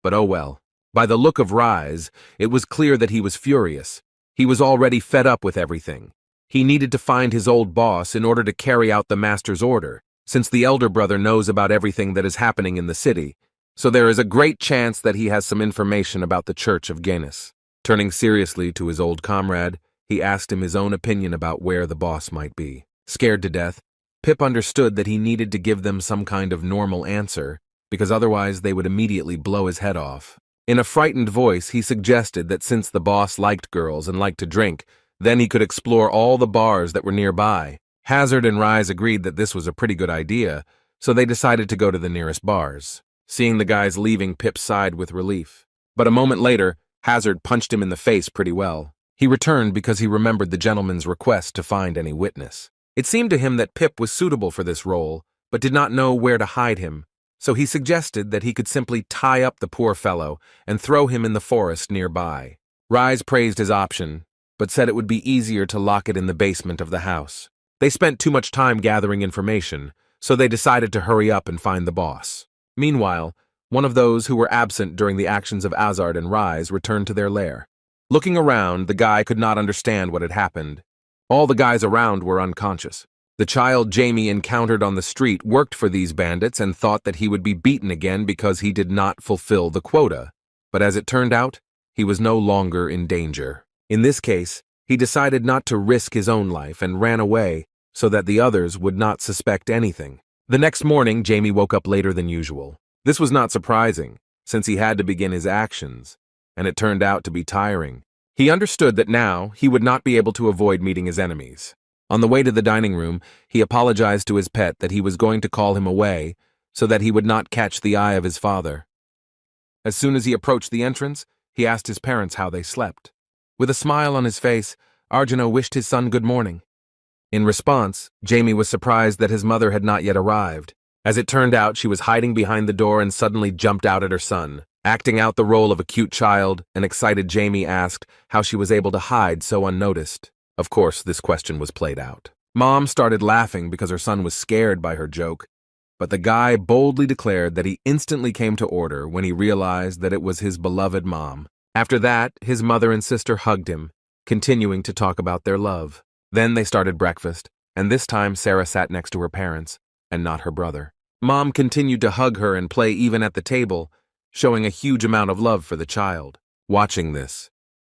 but oh well. By the look of Rise, it was clear that he was furious. He was already fed up with everything. He needed to find his old boss in order to carry out the master's order, since the elder brother knows about everything that is happening in the city, so there is a great chance that he has some information about the Church of Ganis. Turning seriously to his old comrade, he asked him his own opinion about where the boss might be. Scared to death, Pip understood that he needed to give them some kind of normal answer, because otherwise they would immediately blow his head off. In a frightened voice, he suggested that since the boss liked girls and liked to drink, then he could explore all the bars that were nearby. Hazard and Rise agreed that this was a pretty good idea, so they decided to go to the nearest bars. Seeing the guys leaving, Pip sighed with relief. But a moment later, Hazard punched him in the face pretty well. He returned because he remembered the gentleman's request to find any witness. It seemed to him that Pip was suitable for this role, but did not know where to hide him, so he suggested that he could simply tie up the poor fellow and throw him in the forest nearby. Rise praised his option, but said it would be easier to lock it in the basement of the house. They spent too much time gathering information, so they decided to hurry up and find the boss. Meanwhile, one of those who were absent during the actions of Hazard and Rise returned to their lair. Looking around, the guy could not understand what had happened. All the guys around were unconscious. The child Jamie encountered on the street worked for these bandits and thought that he would be beaten again because he did not fulfill the quota. But as it turned out, he was no longer in danger. In this case, he decided not to risk his own life and ran away so that the others would not suspect anything. The next morning, Jamie woke up later than usual. This was not surprising, since he had to begin his actions, and it turned out to be tiring. He understood that now he would not be able to avoid meeting his enemies. On the way to the dining room, he apologized to his pet that he was going to call him away so that he would not catch the eye of his father. As soon as he approached the entrance, he asked his parents how they slept. With a smile on his face, Arjuna wished his son good morning. In response, Jamie was surprised that his mother had not yet arrived. As it turned out, she was hiding behind the door and suddenly jumped out at her son. Acting out the role of a cute child, an excited Jamie asked how she was able to hide so unnoticed. Of course, this question was played out. Mom started laughing because her son was scared by her joke, but the guy boldly declared that he instantly came to order when he realized that it was his beloved mom. After that, his mother and sister hugged him, continuing to talk about their love. Then they started breakfast, and this time Sarah sat next to her parents, and not her brother. Mom continued to hug her and play even at the table, showing a huge amount of love for the child. Watching this,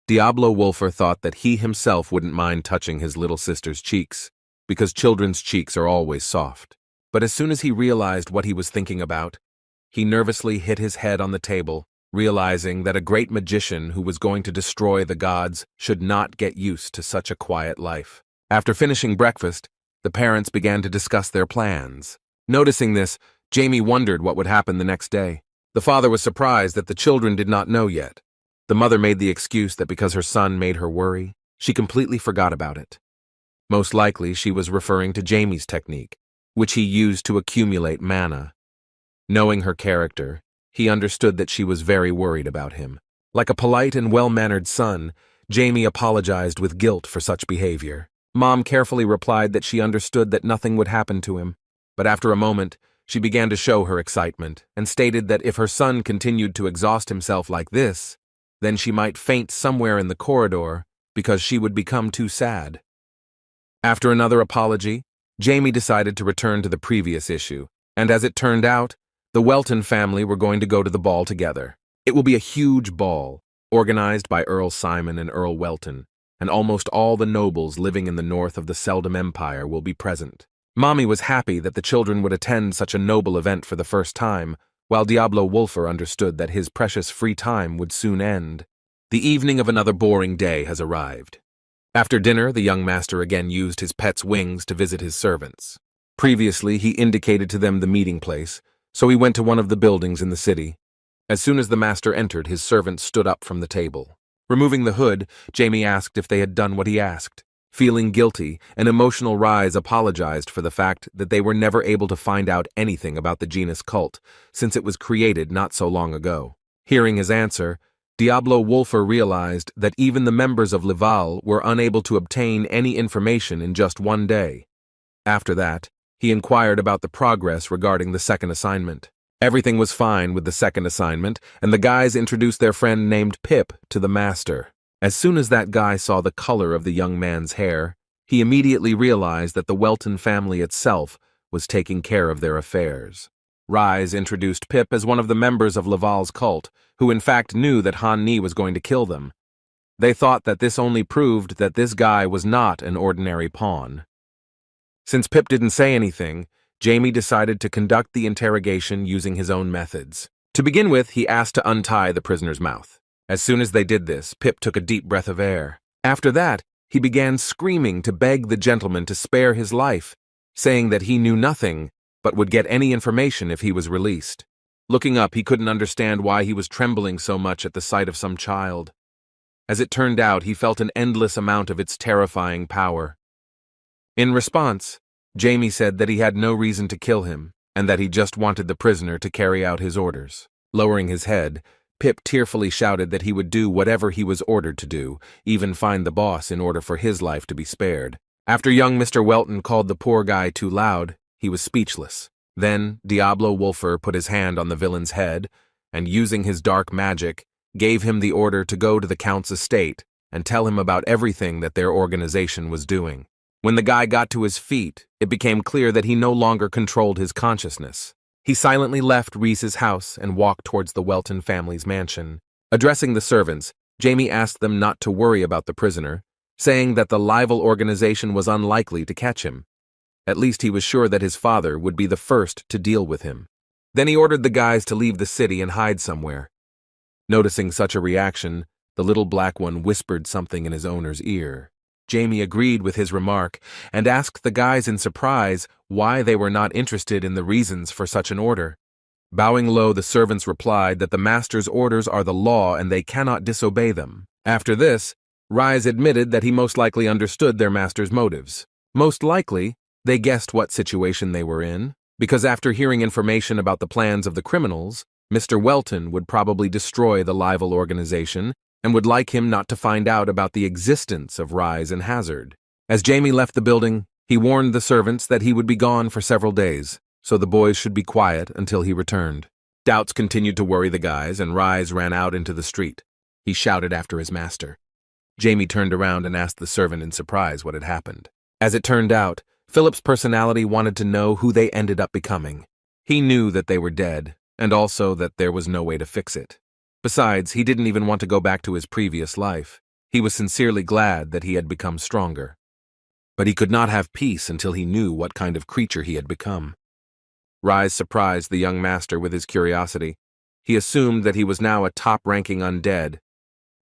Diablo Wolfer thought that he himself wouldn't mind touching his little sister's cheeks, because children's cheeks are always soft. But as soon as he realized what he was thinking about, he nervously hit his head on the table, realizing that a great magician who was going to destroy the gods should not get used to such a quiet life. After finishing breakfast, the parents began to discuss their plans. Noticing this, Jamie wondered what would happen the next day. The father was surprised that the children did not know yet. The mother made the excuse that because her son made her worry, she completely forgot about it. Most likely, she was referring to Jamie's technique, which he used to accumulate mana. Knowing her character, he understood that she was very worried about him. Like a polite and well-mannered son, Jamie apologized with guilt for such behavior. Mom carefully replied that she understood that nothing would happen to him, but after a moment, she began to show her excitement and stated that if her son continued to exhaust himself like this, then she might faint somewhere in the corridor because she would become too sad. After another apology, Jamie decided to return to the previous issue, and as it turned out, the Welton family were going to go to the ball together. It will be a huge ball, organized by Earl Simon and Earl Welton, and almost all the nobles living in the north of the Seldom Empire will be present. Mommy was happy that the children would attend such a noble event for the first time, while Diablo Wolfer understood that his precious free time would soon end. The evening of another boring day has arrived. After dinner, the young master again used his pet's wings to visit his servants. Previously, he indicated to them the meeting place, so he went to one of the buildings in the city. As soon as the master entered, his servant stood up from the table. Removing the hood, Jamie asked if they had done what he asked. Feeling guilty, an emotional Rise apologized for the fact that they were never able to find out anything about the genus cult, since it was created not so long ago. Hearing his answer, Diablo Wolfer realized that even the members of Lival were unable to obtain any information in just one day. After that, he inquired about the progress regarding the second assignment. Everything was fine with the second assignment, and the guys introduced their friend named Pip to the master. As soon as that guy saw the color of the young man's hair, he immediately realized that the Welton family itself was taking care of their affairs. Rise introduced Pip as one of the members of Laval's cult, who in fact knew that Han Ni was going to kill them. They thought that this only proved that this guy was not an ordinary pawn. Since Pip didn't say anything, Jamie decided to conduct the interrogation using his own methods. To begin with, he asked to untie the prisoner's mouth. As soon as they did this, Pip took a deep breath of air. After that, he began screaming to beg the gentleman to spare his life, saying that he knew nothing, but would get any information if he was released. Looking up, he couldn't understand why he was trembling so much at the sight of some child. As it turned out, he felt an endless amount of its terrifying power. In response, Jamie said that he had no reason to kill him, and that he just wanted the prisoner to carry out his orders. Lowering his head, Pip tearfully shouted that he would do whatever he was ordered to do, even find the boss in order for his life to be spared. After young Mr. Welton called the poor guy too loud, he was speechless. Then Diablo Wolfer put his hand on the villain's head, and using his dark magic, gave him the order to go to the Count's estate and tell him about everything that their organization was doing. When the guy got to his feet, it became clear that he no longer controlled his consciousness. He silently left Reese's house and walked towards the Welton family's mansion. Addressing the servants, Jamie asked them not to worry about the prisoner, saying that the Lival organization was unlikely to catch him. At least he was sure that his father would be the first to deal with him. Then he ordered the guys to leave the city and hide somewhere. Noticing such a reaction, the little black one whispered something in his owner's ear. Jamie agreed with his remark and asked the guys in surprise why they were not interested in the reasons for such an order. Bowing low, the servants replied that the master's orders are the law and they cannot disobey them. After this, Rise admitted that he most likely understood their master's motives. Most likely, they guessed what situation they were in, because after hearing information about the plans of the criminals, Mr. Welton would probably destroy the Lival organization and would like him not to find out about the existence of Rise and Hazard. As Jamie left the building, he warned the servants that he would be gone for several days, so the boys should be quiet until he returned. Doubts continued to worry the guys, and Rise ran out into the street. He shouted after his master. Jamie turned around and asked the servant in surprise what had happened. As it turned out, Philip's personality wanted to know who they ended up becoming. He knew that they were dead, and also that there was no way to fix it. Besides, he didn't even want to go back to his previous life. He was sincerely glad that he had become stronger. But he could not have peace until he knew what kind of creature he had become. Rise surprised the young master with his curiosity. He assumed that he was now a top-ranking undead.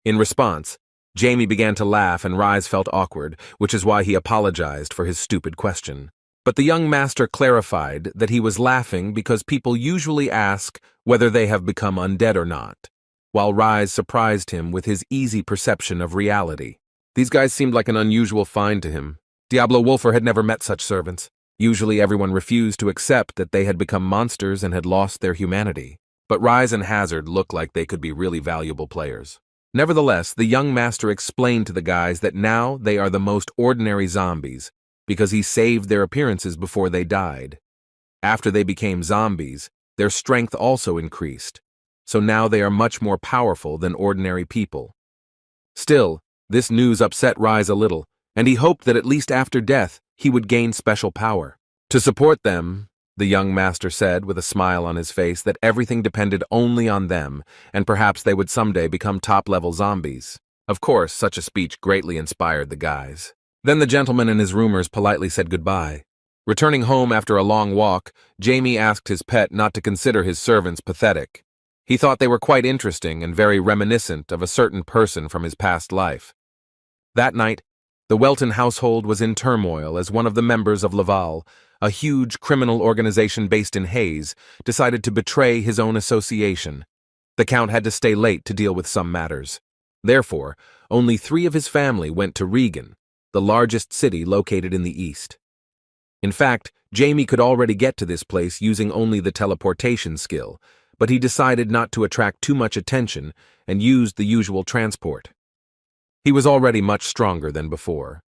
In response, Jamie began to laugh and Rise felt awkward, which is why he apologized for his stupid question. But the young master clarified that he was laughing because people usually ask whether they have become undead or not, while Rise surprised him with his easy perception of reality. These guys seemed like an unusual find to him. Diablo Wolfer had never met such servants. Usually everyone refused to accept that they had become monsters and had lost their humanity. But Rise and Hazard looked like they could be really valuable players. Nevertheless, the young master explained to the guys that now they are the most ordinary zombies, because he saved their appearances before they died. After they became zombies, their strength also increased, so now they are much more powerful than ordinary people. Still, this news upset Rise a little, and he hoped that at least after death he would gain special power. To support them, the young master said with a smile on his face that everything depended only on them, and perhaps they would someday become top-level zombies. Of course, such a speech greatly inspired the guys. Then the gentleman and his roomers politely said goodbye. Returning home after a long walk, Jamie asked his pet not to consider his servants pathetic. He thought they were quite interesting and very reminiscent of a certain person from his past life. That night, the Welton household was in turmoil as one of the members of Laval, a huge criminal organization based in Hayes, decided to betray his own association. The Count had to stay late to deal with some matters. Therefore, only 3 of his family went to Regan, the largest city located in the east. In fact, Jamie could already get to this place using only the teleportation skill, but he decided not to attract too much attention and used the usual transport. He was already much stronger than before.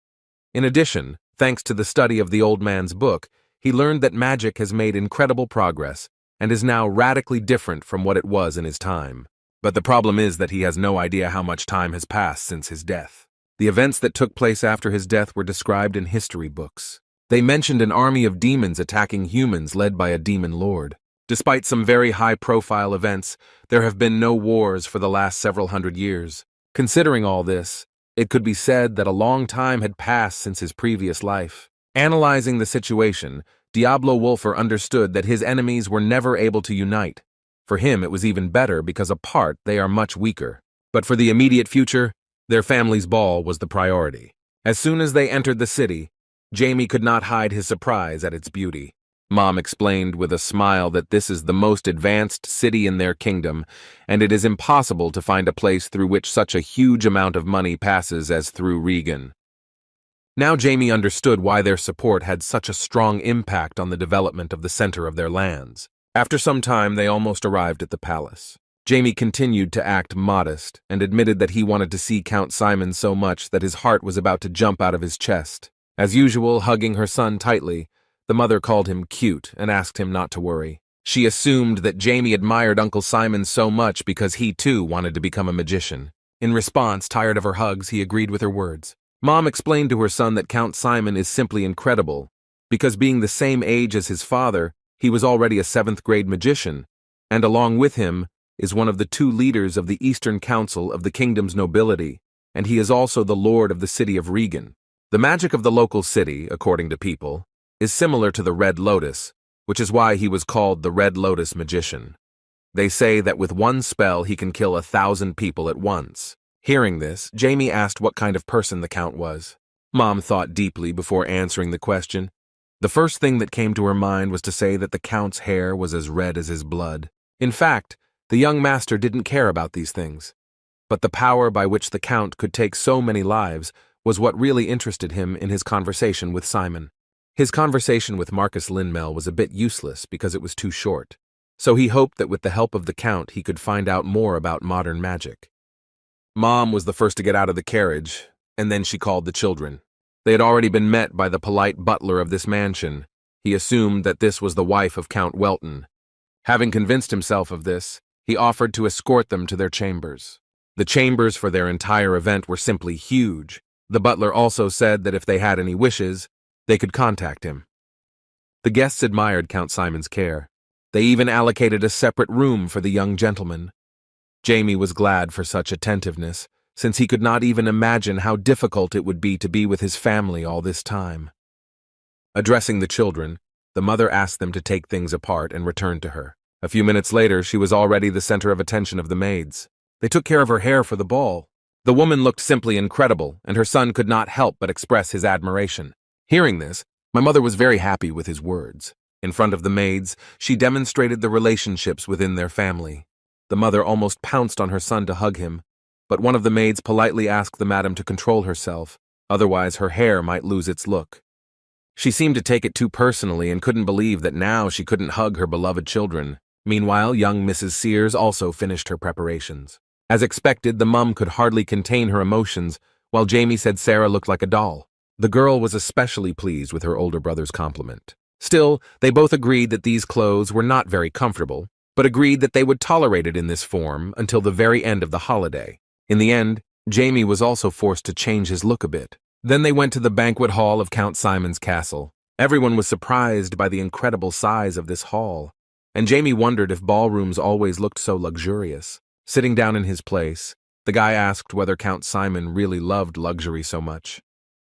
In addition, thanks to the study of the old man's book, he learned that magic has made incredible progress and is now radically different from what it was in his time. But the problem is that he has no idea how much time has passed since his death. The events that took place after his death were described in history books. They mentioned an army of demons attacking humans led by a demon lord. Despite some very high-profile events, there have been no wars for the last several hundred years. Considering all this, it could be said that a long time had passed since his previous life. Analyzing the situation, Diablo Wolfer understood that his enemies were never able to unite. For him, it was even better because apart they are much weaker. But for the immediate future, their family's ball was the priority. As soon as they entered the city, Jamie could not hide his surprise at its beauty. Mom explained with a smile that this is the most advanced city in their kingdom, and it is impossible to find a place through which such a huge amount of money passes as through Regan. Now Jamie understood why their support had such a strong impact on the development of the center of their lands. After some time, they almost arrived at the palace. Jamie continued to act modest and admitted that he wanted to see Count Simon so much that his heart was about to jump out of his chest. As usual, hugging her son tightly, the mother called him cute and asked him not to worry. She assumed that Jamie admired Uncle Simon so much because he too wanted to become a magician. In response, tired of her hugs, he agreed with her words. Mom explained to her son that Count Simon is simply incredible, because being the same age as his father, he was already a 7th-grade magician, and along with him is one of the 2 leaders of the Eastern Council of the kingdom's nobility, and he is also the lord of the city of Regan. The magic of the local city, according to people, is similar to the Red Lotus, which is why he was called the Red Lotus Magician. They say that with one spell he can kill 1,000 people at once. Hearing this, Jamie asked what kind of person the Count was. Mom thought deeply before answering the question. The first thing that came to her mind was to say that the Count's hair was as red as his blood. In fact, the young master didn't care about these things. But the power by which the Count could take so many lives was what really interested him in his conversation with Simon. His conversation with Marcus Linmel was a bit useless because it was too short, so he hoped that with the help of the Count he could find out more about modern magic. Mom was the first to get out of the carriage, and then she called the children. They had already been met by the polite butler of this mansion. He assumed that this was the wife of Count Welton. Having convinced himself of this, he offered to escort them to their chambers. The chambers for their entire event were simply huge. The butler also said that if they had any wishes, they could contact him. The guests admired Count Simon's care. They even allocated a separate room for the young gentleman. Jamie was glad for such attentiveness, since he could not even imagine how difficult it would be to be with his family all this time. Addressing the children, the mother asked them to take things apart and returned to her. A few minutes later, she was already the center of attention of the maids. They took care of her hair for the ball. The woman looked simply incredible, and her son could not help but express his admiration. Hearing this, my mother was very happy with his words. In front of the maids, she demonstrated the relationships within their family. The mother almost pounced on her son to hug him, but one of the maids politely asked the madam to control herself, otherwise her hair might lose its look. She seemed to take it too personally and couldn't believe that now she couldn't hug her beloved children. Meanwhile, young Mrs. Sears also finished her preparations. As expected, the mum could hardly contain her emotions, while Jamie said Sarah looked like a doll. The girl was especially pleased with her older brother's compliment. Still, they both agreed that these clothes were not very comfortable, but agreed that they would tolerate it in this form until the very end of the holiday. In the end, Jamie was also forced to change his look a bit. Then they went to the banquet hall of Count Simon's castle. Everyone was surprised by the incredible size of this hall, and Jamie wondered if ballrooms always looked so luxurious. Sitting down in his place, the guy asked whether Count Simon really loved luxury so much.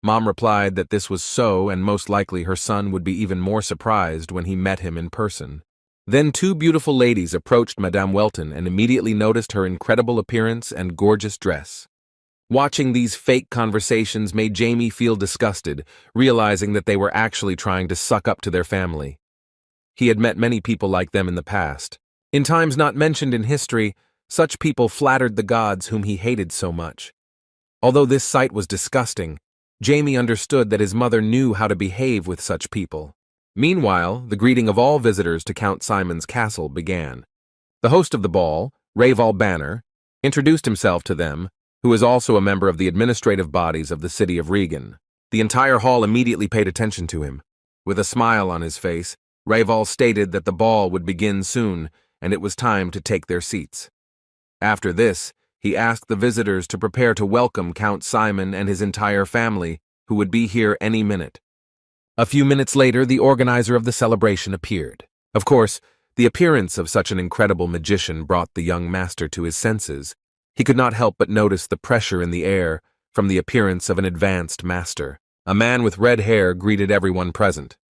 Mom replied that this was so, and most likely her son would be even more surprised when he met him in person. Then 2 beautiful ladies approached Madame Welton and immediately noticed her incredible appearance and gorgeous dress. Watching these fake conversations made Jamie feel disgusted, realizing that they were actually trying to suck up to their family. He had met many people like them in the past. In times not mentioned in history, such people flattered the gods whom he hated so much. Although this sight was disgusting, Jamie understood that his mother knew how to behave with such people. Meanwhile, the greeting of all visitors to Count Simon's castle began. The host of the ball, Rayval Banner, introduced himself to them, who is also a member of the administrative bodies of the city of Regan. The entire hall immediately paid attention to him. With a smile on his face, Rayval stated that the ball would begin soon and it was time to take their seats. After this, he asked the visitors to prepare to welcome Count Simon and his entire family, who would be here any minute. A few minutes later, the organizer of the celebration appeared. Of course, the appearance of such an incredible magician brought the young master to his senses. He could not help but notice the pressure in the air from the appearance of an advanced master. A man with red hair greeted everyone present.